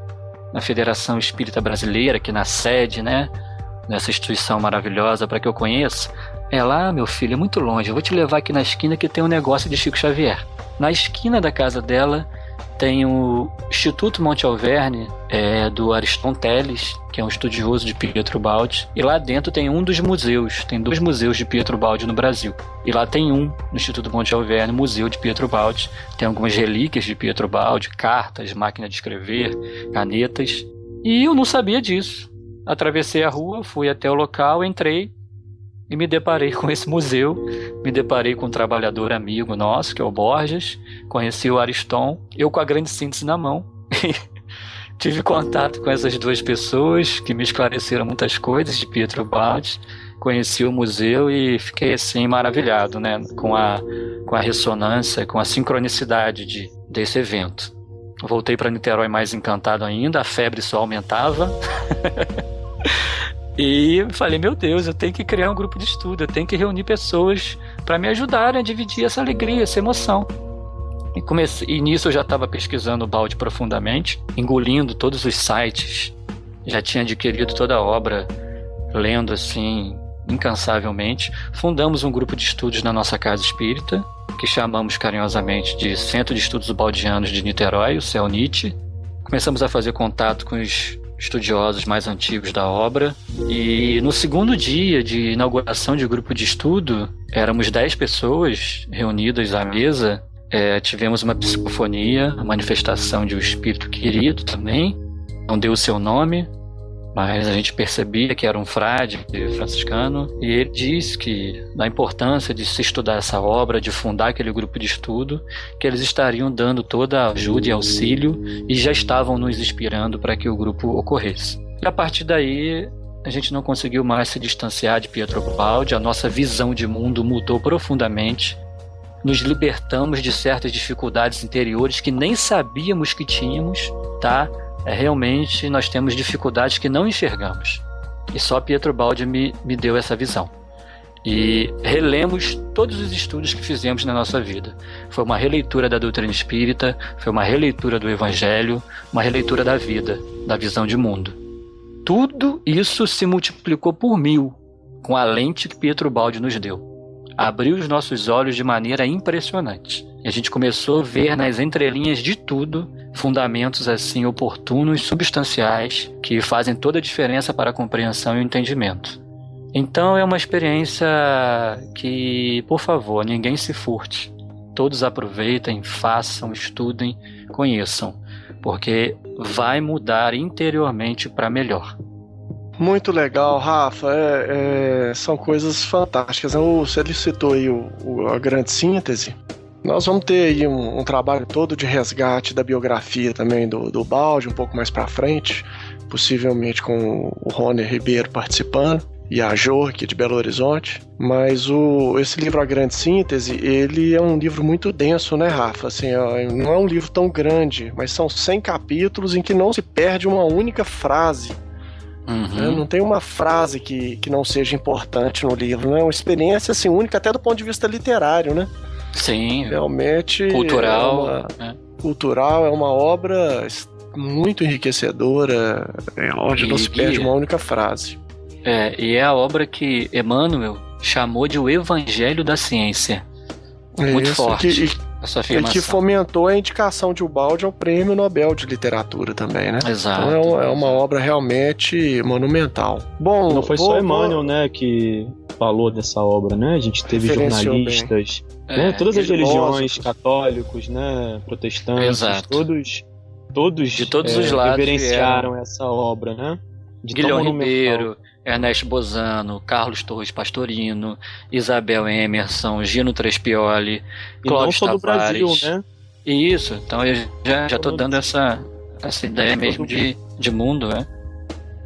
na Federação Espírita Brasileira, aqui na sede, né, nessa instituição maravilhosa, para que eu conheça? Ela: meu filho, é muito longe, eu vou te levar aqui na esquina que tem um negócio de Chico Xavier. Na esquina da casa dela tem o Instituto Monte Alverne, do Ariston Teles, que é um estudioso de Pietro Baldi, e lá dentro tem um dos museus, tem 2 museus de Pietro Baldi no Brasil, e lá tem no Instituto Monte Alverne, Museu de Pietro Baldi, tem algumas relíquias de Pietro Baldi, cartas, máquina de escrever, canetas, e eu não sabia disso. Atravessei a rua, fui até o local, entrei, e me deparei com esse museu, me deparei com um trabalhador amigo nosso, que é o Borges, conheci o Ariston, eu com a grande síntese na mão, tive contato com essas 2 pessoas que me esclareceram muitas coisas de Pietro Baldi, conheci o museu e fiquei assim maravilhado, né, com a ressonância, com a sincronicidade desse evento. Voltei para Niterói mais encantado ainda, a febre só aumentava. E falei: meu Deus, eu tenho que criar um grupo de estudo, eu tenho que reunir pessoas para me ajudarem a dividir essa alegria, essa emoção. E nisso eu já estava pesquisando o Baldi profundamente, engolindo todos os sites, já tinha adquirido toda a obra, lendo assim incansavelmente. Fundamos um grupo de estudos na nossa casa espírita, que chamamos carinhosamente de Centro de Estudos Baldianos de Niterói, o CELNIT. Começamos a fazer contato com os estudiosos mais antigos da obra, e no segundo dia de inauguração de grupo de estudo, éramos 10 pessoas reunidas à mesa, tivemos uma psicofonia, a manifestação de um espírito querido também, não deu o seu nome, mas a gente percebia que era um frade franciscano, e ele disse que da importância de se estudar essa obra, de fundar aquele grupo de estudo, que eles estariam dando toda a ajuda e auxílio e já estavam nos inspirando para que o grupo ocorresse. E a partir daí a gente não conseguiu mais se distanciar de Pietro Baldi, a nossa visão de mundo mudou profundamente, nos libertamos de certas dificuldades interiores que nem sabíamos que tínhamos, tá? Realmente nós temos dificuldades que não enxergamos, e só Pietro Baldi me deu essa visão. E relemos todos os estudos que fizemos na nossa vida. Foi uma releitura da doutrina espírita, foi uma releitura do Evangelho, uma releitura da vida, da visão de mundo. Tudo isso se multiplicou por 1000 com a lente que Pietro Baldi nos deu. Abriu os nossos olhos de maneira impressionante. E a gente começou a ver nas entrelinhas de tudo fundamentos assim oportunos, substanciais, que fazem toda a diferença para a compreensão e o entendimento. Então é uma experiência que, por favor, ninguém se furte. Todos aproveitem, façam, estudem, conheçam, porque vai mudar interiormente para melhor. Muito legal, Rafa. São coisas fantásticas. Você citou aí a grande síntese. Nós vamos ter aí um trabalho todo de resgate da biografia também do Baldi, um pouco mais para frente, possivelmente com o Rony Ribeiro participando e a Jo, aqui de Belo Horizonte. Mas esse livro, A Grande Síntese, ele é um livro muito denso, né, Rafa? Assim, não é um livro tão grande, mas são 100 capítulos em que não se perde uma única frase. Né? Não tem uma frase que não seja importante no livro, né? É uma experiência assim, única até do ponto de vista literário, né? Sim. Realmente cultural. Cultural, é uma obra muito enriquecedora, onde não se perde uma única frase. E é a obra que Emmanuel chamou de o Evangelho da Ciência. Muito forte. Essa afirmação. Que fomentou a indicação de Baldi ao Prêmio Nobel de Literatura também, né? Exato. Então é uma obra realmente monumental. Bom, não foi só Emmanuel, né, que falou dessa obra, né? A gente teve jornalistas, né? Todas as religiões, católicos, né, protestantes, todos de todos os lados reverenciaram essa obra, né? Guilherme Ribeiro, Ernesto Bozano, Carlos Torres Pastorino, Isabel Emerson, Gino Trespioli, Cláudio Tavares. Não só do Brasil, né? Isso, então eu já estou dando essa ideia mesmo de mundo, né?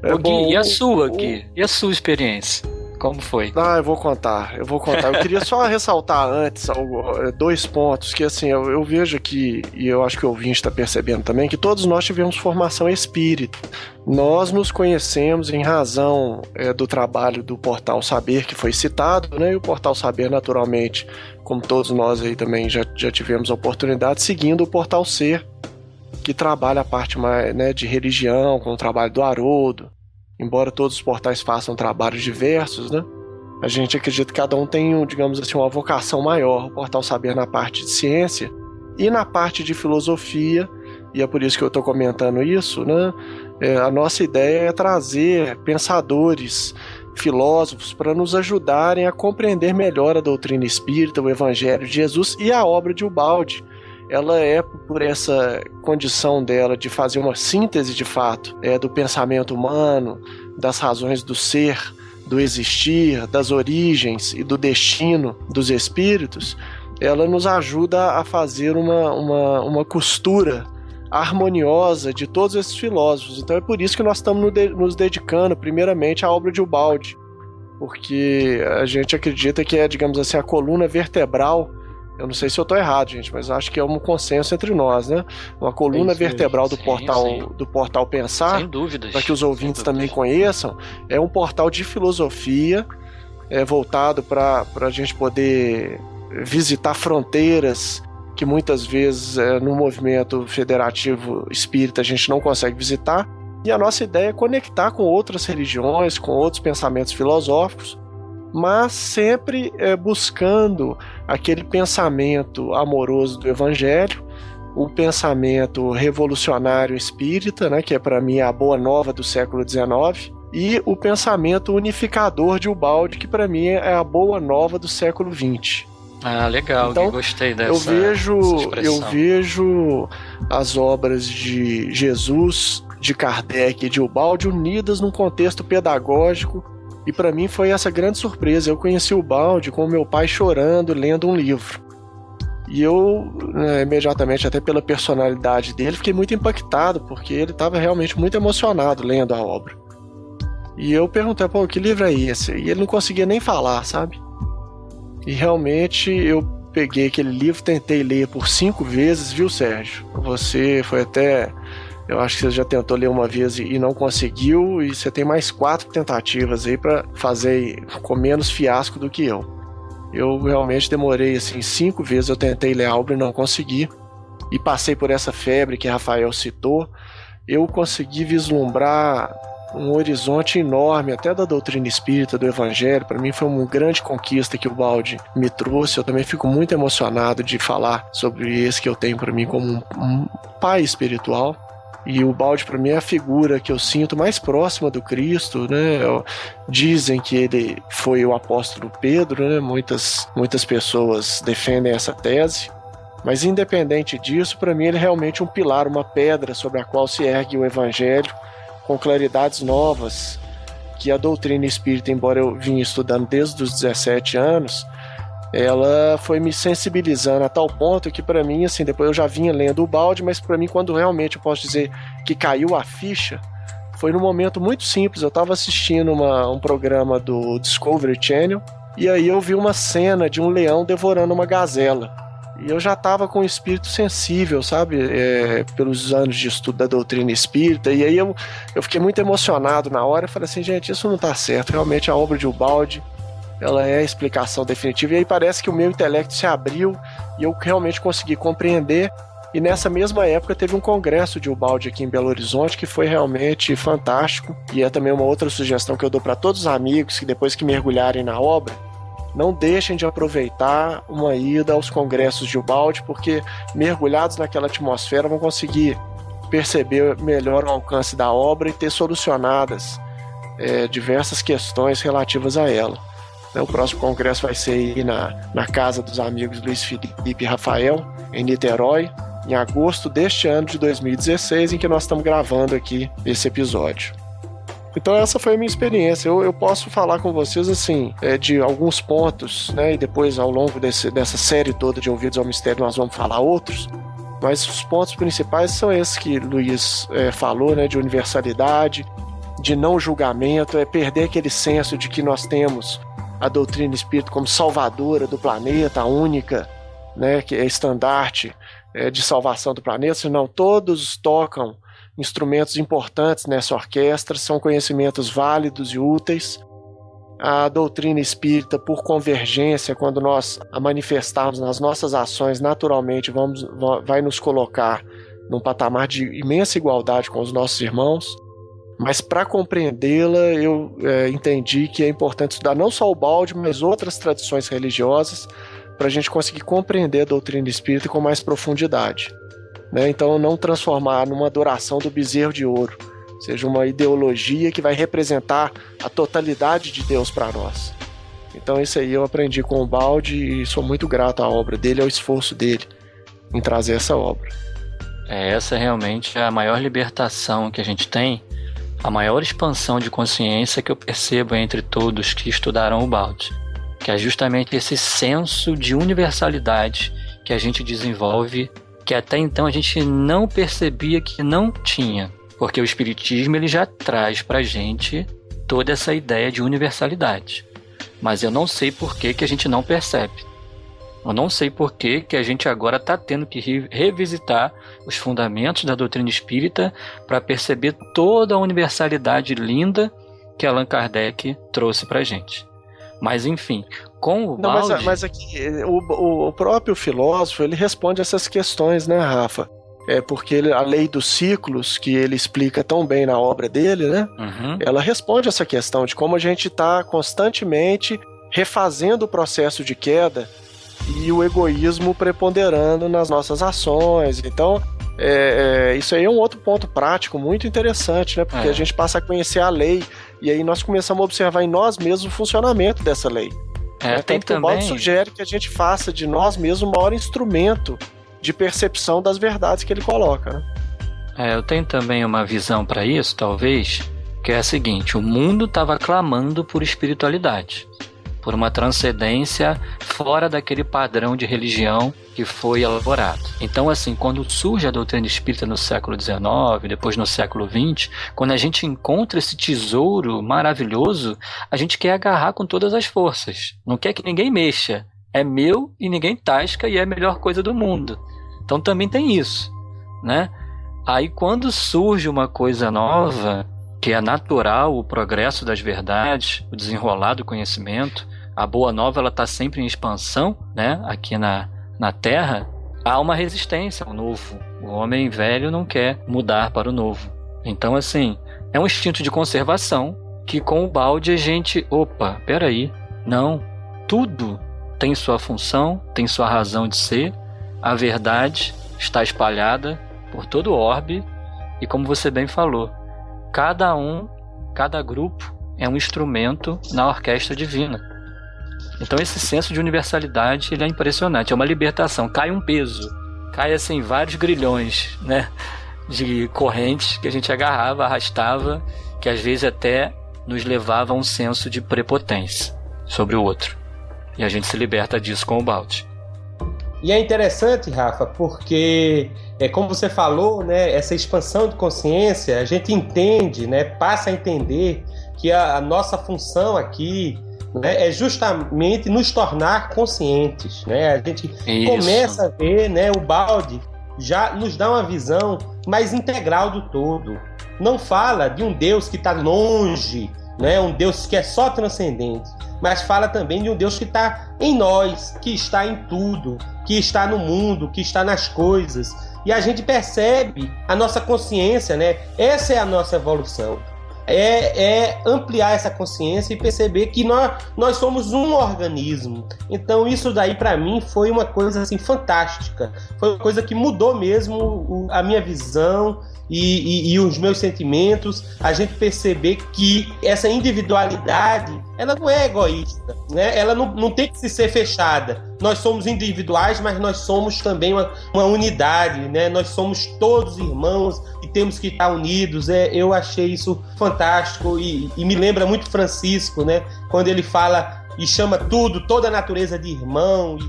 É bom, Gui, e a sua, Gui? E a sua experiência? Como foi? Eu vou contar. Eu queria só ressaltar antes 2 pontos que, assim, eu vejo aqui, e eu acho que o ouvinte está percebendo também, que todos nós tivemos formação espírita. Nós nos conhecemos em razão do trabalho do Portal Saber, que foi citado, né? E o Portal Saber, naturalmente, como todos nós aí também já tivemos a oportunidade, seguindo o Portal Ser, que trabalha a parte mais, né, de religião, com o trabalho do Haroldo. Embora todos os portais façam trabalhos diversos, né? A gente acredita que cada um tem, digamos assim, uma vocação maior. O Portal Saber na parte de ciência e na parte de filosofia, e é por isso que eu estou comentando isso, né? A nossa ideia é trazer pensadores, filósofos, para nos ajudarem a compreender melhor a doutrina espírita, o Evangelho de Jesus e a obra de Ubaldi. Ela é, por essa condição dela de fazer uma síntese de fato do pensamento humano, das razões do ser, do existir, das origens e do destino dos espíritos, ela nos ajuda a fazer uma costura harmoniosa de todos esses filósofos. Então é por isso que nós estamos nos dedicando primeiramente à obra de Ubaldi, porque a gente acredita que é, digamos assim, a coluna vertebral. Eu não sei se eu estou errado, gente, mas acho que é um consenso entre nós, né? Uma coluna vertebral do portal Pensar, sem dúvidas, para que os ouvintes também conheçam, é um portal de filosofia voltado para a gente poder visitar fronteiras que muitas vezes no movimento federativo espírita a gente não consegue visitar. E a nossa ideia é conectar com outras religiões, com outros pensamentos filosóficos, mas sempre buscando aquele pensamento amoroso do Evangelho, o pensamento revolucionário espírita, né, que é para mim a boa nova do século XIX, e o pensamento unificador de Ubaldi, que para mim é a boa nova do século XX. Ah, legal, então, gostei dessa eu vejo as obras de Jesus, de Kardec e de Ubaldi unidas num contexto pedagógico. E para mim foi essa grande surpresa. Eu conheci o Ubaldi com o meu pai chorando, lendo um livro. E eu, imediatamente, até pela personalidade dele, fiquei muito impactado, porque ele estava realmente muito emocionado lendo a obra. E eu perguntei, que livro é esse? E ele não conseguia nem falar, sabe? E realmente eu peguei aquele livro, tentei ler por 5 vezes, viu, Sérgio? Você foi até... Eu acho que você já tentou ler uma vez e não conseguiu, e você tem mais 4 tentativas aí para fazer com menos fiasco do que eu. Eu realmente demorei, assim, 5 vezes eu tentei ler a obra e não consegui. E passei por essa febre que Rafael citou. Eu consegui vislumbrar um horizonte enorme, até da doutrina espírita, do Evangelho. Para mim foi uma grande conquista que o Ubaldi me trouxe. Eu também fico muito emocionado de falar sobre esse que eu tenho para mim como um pai espiritual. E o Ubaldi para mim é a figura que eu sinto mais próxima do Cristo, né? Dizem que ele foi o apóstolo Pedro, né? Muitas pessoas defendem essa tese, mas independente disso, para mim ele é realmente um pilar, uma pedra sobre a qual se ergue o Evangelho com claridades novas, que a doutrina espírita, embora eu vim estudando desde os 17 anos, ela foi me sensibilizando a tal ponto que para mim, assim, depois eu já vinha lendo o Ubaldi, mas para mim quando realmente eu posso dizer que caiu a ficha, foi num momento muito simples. Eu estava assistindo um programa do Discovery Channel, e aí eu vi uma cena de um leão devorando uma gazela, e eu já estava com o espírito sensível, sabe, pelos anos de estudo da doutrina espírita, e aí eu fiquei muito emocionado na hora. Eu falei assim, gente, isso não está certo, realmente a obra de Ubaldi, ela é a explicação definitiva. E aí parece que o meu intelecto se abriu e eu realmente consegui compreender. E nessa mesma época teve um congresso de Ubaldi aqui em Belo Horizonte que foi realmente fantástico. E é também uma outra sugestão que eu dou para todos os amigos que depois que mergulharem na obra, não deixem de aproveitar uma ida aos congressos de Ubaldi, porque mergulhados naquela atmosfera vão conseguir perceber melhor o alcance da obra e ter solucionadas diversas questões relativas a ela. O próximo congresso vai ser aí na casa dos amigos Luiz Felipe e Rafael, em Niterói, em agosto deste ano de 2016, em que nós estamos gravando aqui esse episódio. Então essa foi a minha experiência. Eu posso falar com vocês assim, de alguns pontos, né, e depois ao longo dessa série toda de Ouvidos ao Mistério nós vamos falar outros, Mas os pontos principais são esses que o Luiz falou, né, de universalidade, de não julgamento, é perder aquele senso de que nós temos a doutrina espírita como salvadora do planeta, a única, né, que é estandarte de salvação do planeta, senão todos tocam instrumentos importantes nessa orquestra, são conhecimentos válidos e úteis. A doutrina espírita, por convergência, quando nós a manifestarmos nas nossas ações, naturalmente vai nos colocar num patamar de imensa igualdade com os nossos irmãos. Mas para compreendê-la, eu entendi que é importante estudar não só o balde, mas outras tradições religiosas, para a gente conseguir compreender a doutrina espírita com mais profundidade, né? Então, não transformar numa adoração do bezerro de ouro, seja uma ideologia que vai representar a totalidade de Deus para nós. Então, isso aí eu aprendi com o balde e sou muito grato à obra dele, ao esforço dele em trazer essa obra. Essa realmente é a maior libertação que a gente tem, a maior expansão de consciência que eu percebo entre todos que estudaram o balde, que é justamente esse senso de universalidade que a gente desenvolve, que até então a gente não percebia que não tinha, porque o Espiritismo ele já traz pra gente toda essa ideia de universalidade, mas eu não sei por que a gente não percebe. Eu não sei por que a gente agora está tendo que revisitar os fundamentos da doutrina espírita para perceber toda a universalidade linda que Allan Kardec trouxe para a gente. Mas enfim, com o balde... Mas aqui, o próprio filósofo, ele responde essas questões, né, Rafa? Porque a lei dos ciclos, que ele explica tão bem na obra dele, né? Uhum. Ela responde essa questão de como a gente está constantemente refazendo o processo de queda e o egoísmo preponderando nas nossas ações. Então, isso aí é um outro ponto prático muito interessante, né? Porque a gente passa a conhecer a lei e aí nós começamos a observar em nós mesmos o funcionamento dessa lei. Tem Tanto que o balde sugere que a gente faça de nós mesmos o maior instrumento de percepção das verdades que ele coloca, né? Eu tenho também uma visão para isso, talvez, que é a seguinte: o mundo estava clamando por espiritualidade, por uma transcendência fora daquele padrão de religião que foi elaborado. Então, assim, quando surge a doutrina espírita no século XIX, depois no século XX, quando a gente encontra esse tesouro maravilhoso, a gente quer agarrar com todas as forças. Não quer que ninguém mexa. É meu e ninguém tasca e é a melhor coisa do mundo. Então também tem isso, né? Aí quando surge uma coisa nova, que é natural, o progresso das verdades, o desenrolar do conhecimento, a boa nova ela está sempre em expansão, né? Aqui na Terra, há uma resistência ao novo. O homem velho não quer mudar para o novo. Então, assim, é um instinto de conservação que com o balde a gente... Opa, peraí, não, tudo tem sua função, tem sua razão de ser, a verdade está espalhada por todo o orbe e, como você bem falou, cada grupo é um instrumento na orquestra divina. Então esse senso de universalidade ele é impressionante, é uma libertação, cai um peso, cai assim vários grilhões, né, de correntes que a gente agarrava, arrastava, que às vezes até nos levava a um senso de prepotência sobre o outro. E a gente se liberta disso com o balde. E é interessante, Rafa, porque, como você falou, né, essa expansão de consciência, a gente entende, né, passa a entender que a nossa função aqui, né, é justamente nos tornar conscientes, né? A gente começa a ver, né, o balde já nos dá uma visão mais integral do todo. Não fala de um Deus que está longe, né, um Deus que é só transcendente, mas fala também de um Deus que está em nós, que está em tudo, que está no mundo, que está nas coisas. E a gente percebe a nossa consciência, né? Essa é a nossa evolução. É ampliar essa consciência e perceber que nós somos um organismo. Então isso daí para mim foi uma coisa assim fantástica, foi uma coisa que mudou mesmo a minha visão e os meus sentimentos. A gente perceber que essa individualidade ela não é egoísta, né? Ela não tem que ser fechada. Nós somos individuais, mas nós somos também uma unidade, né? Nós somos todos irmãos e temos que estar unidos. Eu achei isso fantástico e me lembra muito Francisco, né? Quando ele fala e chama toda a natureza de irmão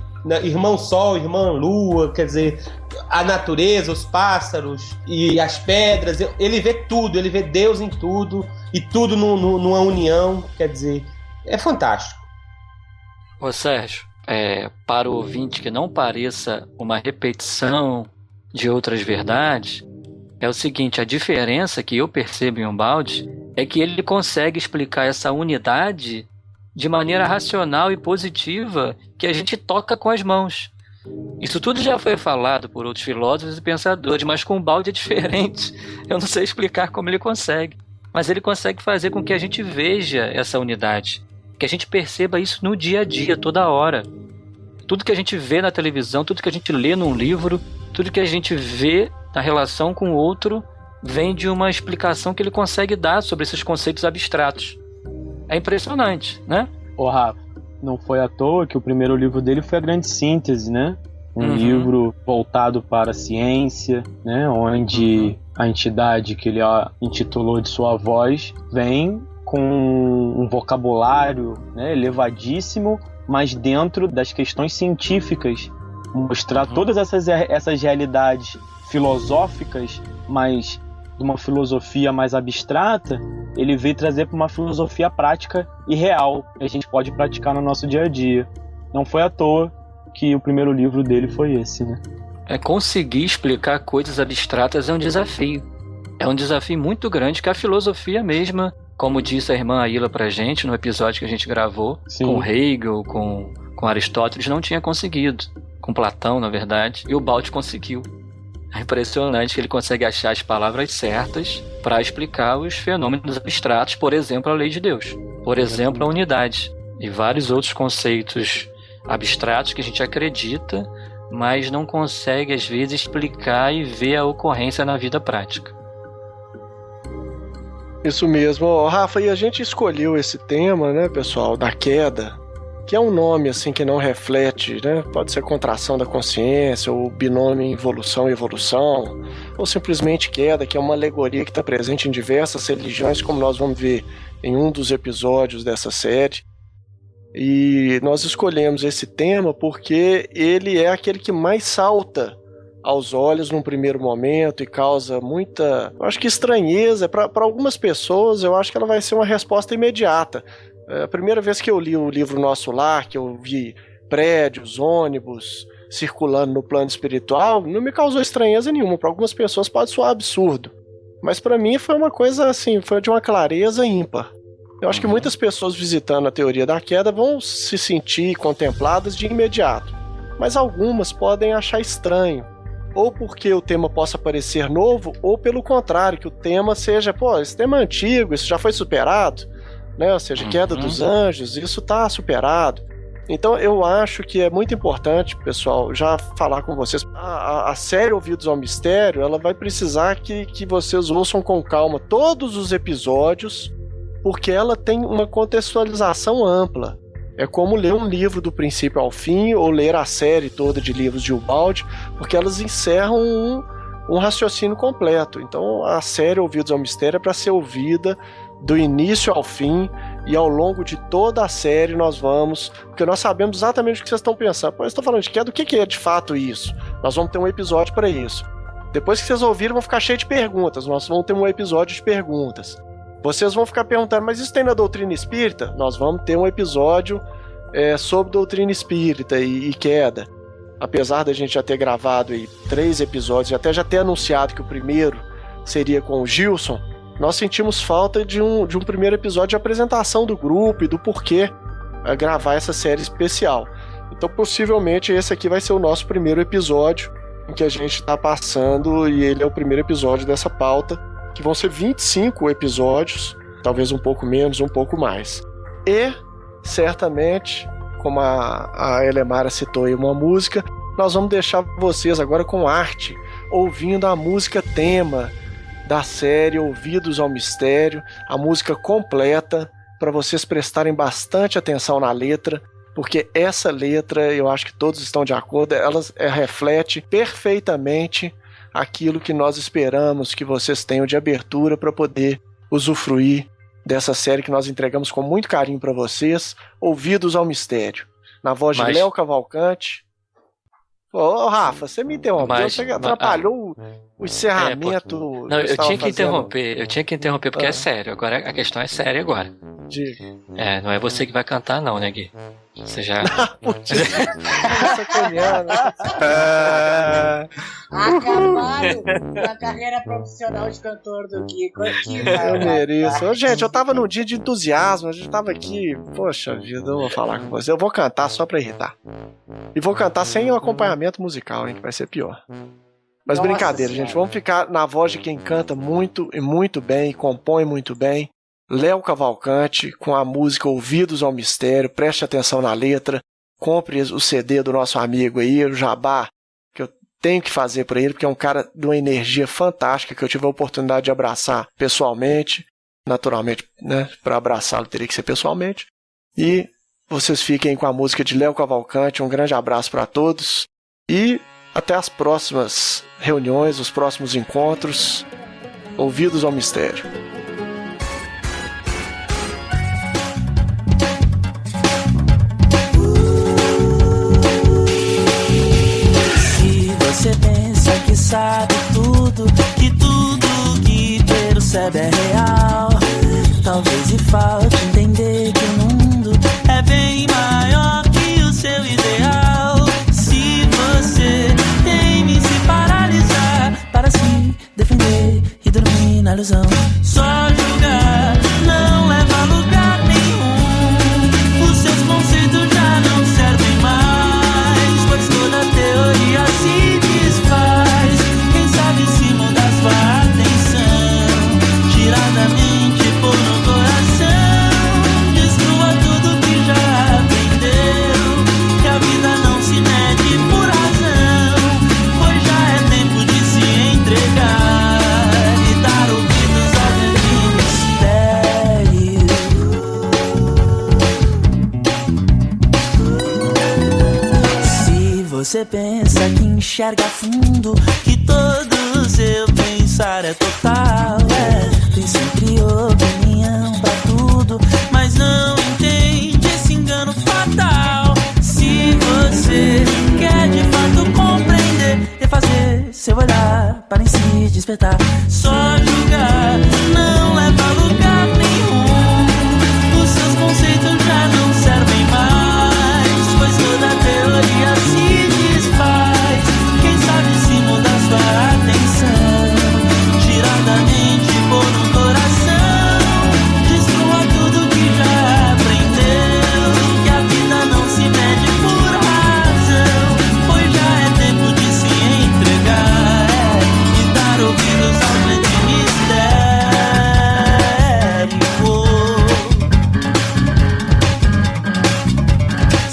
irmão Sol, irmã Lua, quer dizer, a natureza, os pássaros e as pedras. Ele vê tudo, ele vê Deus em tudo, e tudo numa união, quer dizer, é fantástico. Ô Sérgio, para o ouvinte que não pareça uma repetição de outras verdades, é o seguinte: a diferença que eu percebo em Ubaldi é que ele consegue explicar essa unidade de maneira racional e positiva, que a gente toca com as mãos. Isso tudo já foi falado por outros filósofos e pensadores, mas com Ubaldi é diferente. Eu não sei explicar como ele consegue, mas ele consegue fazer com que a gente veja essa unidade, que a gente perceba isso no dia a dia, toda hora. Tudo que a gente vê na televisão, tudo que a gente lê num livro, tudo que a gente vê na relação com o outro, vem de uma explicação que ele consegue dar sobre esses conceitos abstratos. É impressionante, né? Ô Rafa, não foi à toa que o primeiro livro dele foi A Grande Síntese, né? Um livro voltado para a ciência, né? Onde a entidade que ele intitulou de Sua Voz vem com um vocabulário, né, elevadíssimo, mas dentro das questões científicas, mostrar todas essas realidades filosóficas, mas de uma filosofia mais abstrata, ele veio trazer para uma filosofia prática e real, que a gente pode praticar no nosso dia a dia. Não foi à toa que o primeiro livro dele foi esse, né? Conseguir explicar coisas abstratas é um desafio. É um desafio muito grande que a filosofia mesma, como disse a irmã Aila pra gente no episódio que a gente gravou, Sim. com Hegel, com Aristóteles, não tinha conseguido. Com Platão, na verdade, e o Ubaldi conseguiu. É impressionante que ele consegue achar as palavras certas para explicar os fenômenos abstratos, por exemplo, a lei de Deus, por exemplo, a unidade e vários outros conceitos abstratos que a gente acredita, mas não consegue, às vezes, explicar e ver a ocorrência na vida prática. Isso mesmo. Rafa, e a gente escolheu esse tema, né, pessoal, da queda, que é um nome assim que não reflete, né? Pode ser contração da consciência, ou binômio evolução e evolução, ou simplesmente queda, que é uma alegoria que está presente em diversas religiões, como nós vamos ver em um dos episódios dessa série. E nós escolhemos esse tema porque ele é aquele que mais salta aos olhos num primeiro momento e causa muita, eu acho que estranheza. Para algumas pessoas, eu acho que ela vai ser uma resposta imediata. A primeira vez que eu li o livro Nosso Lar, que eu vi prédios, ônibus circulando no plano espiritual, não me causou estranheza nenhuma. Para algumas pessoas pode soar absurdo, mas para mim foi uma coisa assim, foi de uma clareza ímpar. Eu acho que muitas pessoas visitando a teoria da queda vão se sentir contempladas de imediato, mas algumas podem achar estranho, ou porque o tema possa parecer novo, ou pelo contrário, que o tema seja, esse tema é antigo, isso já foi superado, né? Ou seja, queda dos anjos, isso está superado. Então eu acho que é muito importante, pessoal, já falar com vocês. A série Ouvidos ao Mistério, ela vai precisar que vocês ouçam com calma todos os episódios, porque ela tem uma contextualização ampla. É como ler um livro do princípio ao fim, ou ler a série toda de livros de Ubaldi, porque elas encerram um raciocínio completo. Então a série Ouvidos ao Mistério é para ser ouvida do início ao fim, e ao longo de toda a série nós vamos, porque nós sabemos exatamente o que vocês estão pensando. Eu estou falando de queda, o que é de fato isso? Nós vamos ter um episódio para isso. Depois que vocês ouviram, vão ficar cheio de perguntas, nós vamos ter um episódio de perguntas. Vocês vão ficar perguntando, mas isso tem na doutrina espírita? Nós vamos ter um episódio sobre doutrina espírita e queda. Apesar da gente já ter gravado aí 3 episódios, e até já ter anunciado que o primeiro seria com o Gilson, nós sentimos falta de um primeiro episódio de apresentação do grupo e do porquê gravar essa série especial. Então, possivelmente, esse aqui vai ser o nosso primeiro episódio em que a gente está passando, e ele é o primeiro episódio dessa pauta, que vão ser 25 episódios, talvez um pouco menos, um pouco mais. E, certamente, como a Elemara citou aí uma música, nós vamos deixar vocês agora com arte, ouvindo a música tema da série Ouvidos ao Mistério, a música completa, para vocês prestarem bastante atenção na letra, porque essa letra, eu acho que todos estão de acordo, ela reflete perfeitamente aquilo que nós esperamos que vocês tenham de abertura para poder usufruir dessa série que nós entregamos com muito carinho para vocês, Ouvidos ao Mistério, na voz de Léo Cavalcante Ô, Rafa, você me interrompeu, você atrapalhou o encerramento. Não, eu tinha que interromper, porque é sério. Agora a questão é séria agora. Diga. Não é você que vai cantar, não, né, Gui? Você já. Acabaram a carreira profissional de cantor do Gui. Eu mereço. Gente, eu tava num dia de entusiasmo, a gente tava aqui. Poxa vida, eu vou falar com você. Eu vou cantar só pra irritar. E vou cantar sem o acompanhamento musical, hein, que vai ser pior. Mas nossa, brincadeira, senhora. Gente, vamos ficar na voz de quem canta muito e muito bem, compõe muito bem. Léo Cavalcante, com a música Ouvidos ao Mistério. Preste atenção na letra, compre o CD do nosso amigo aí, o Jabá, que eu tenho que fazer por ele, porque é um cara de uma energia fantástica, que eu tive a oportunidade de abraçar pessoalmente. Naturalmente, né, para abraçá-lo teria que ser pessoalmente. E vocês fiquem com a música de Léo Cavalcante. Um grande abraço para todos e até as próximas reuniões, os próximos encontros. Ouvidos ao Mistério. Você pensa que sabe tudo que percebe é real. Talvez lhe falte entender que o mundo é bem maior que o seu ideal. Se você teme se paralisar para se defender e dormir na ilusão, só julgar não leva a lugar nenhum. Os seus conceitos já não servem mais, pois toda teoria se desfaz. Quem sabe se mudar sua atenção, tirar da mente, pôr no coração, destrua tudo que já aprendeu, que a vida não se mede por razão, pois já é tempo de se entregar e dar ouvidos ao grande mistério. Se você pensa que enxerga fundo, que todo seu pensar é total, tem sempre opinião pra tudo, mas não entende esse engano fatal. Se você quer de fato compreender e fazer seu olhar para em si despertar, só julgar não leva a lugar nenhum. Os seus conceitos já não servem mais, pois toda teoria se desfaz. Quem sabe se mudar sua atenção, tirar da mente, pôr no coração, destrua tudo que já aprendeu, que a vida não se mede por razão, pois já é tempo de se entregar e dar ouvidos ao grande mistério.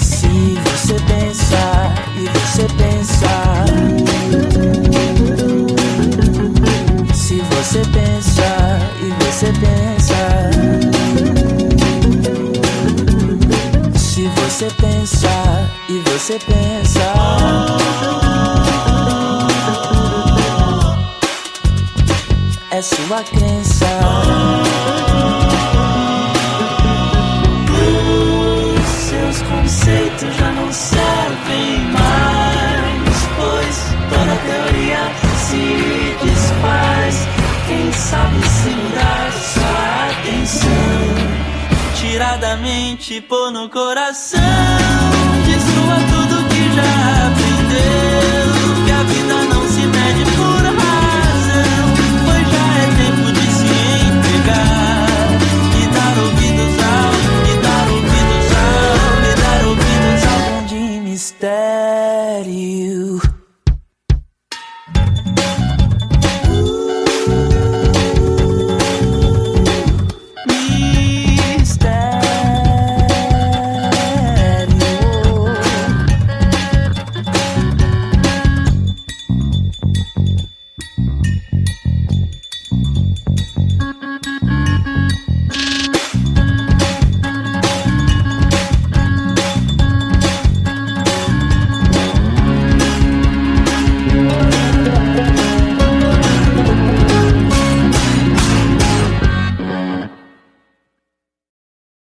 Se você pensa e você pensa, se você pensa e você pensa, se você pensa e você pensa, é sua crença. Os seus conceitos já não servem mais, pois toda teoria se desfaz. Quem sabe se mudar sua atenção, tirar da mente, pôr no coração, destrua tudo que já aprendeu, que a vida não se mede por razão, pois já é tempo de se entregar e dar ouvidos ao grande mistério.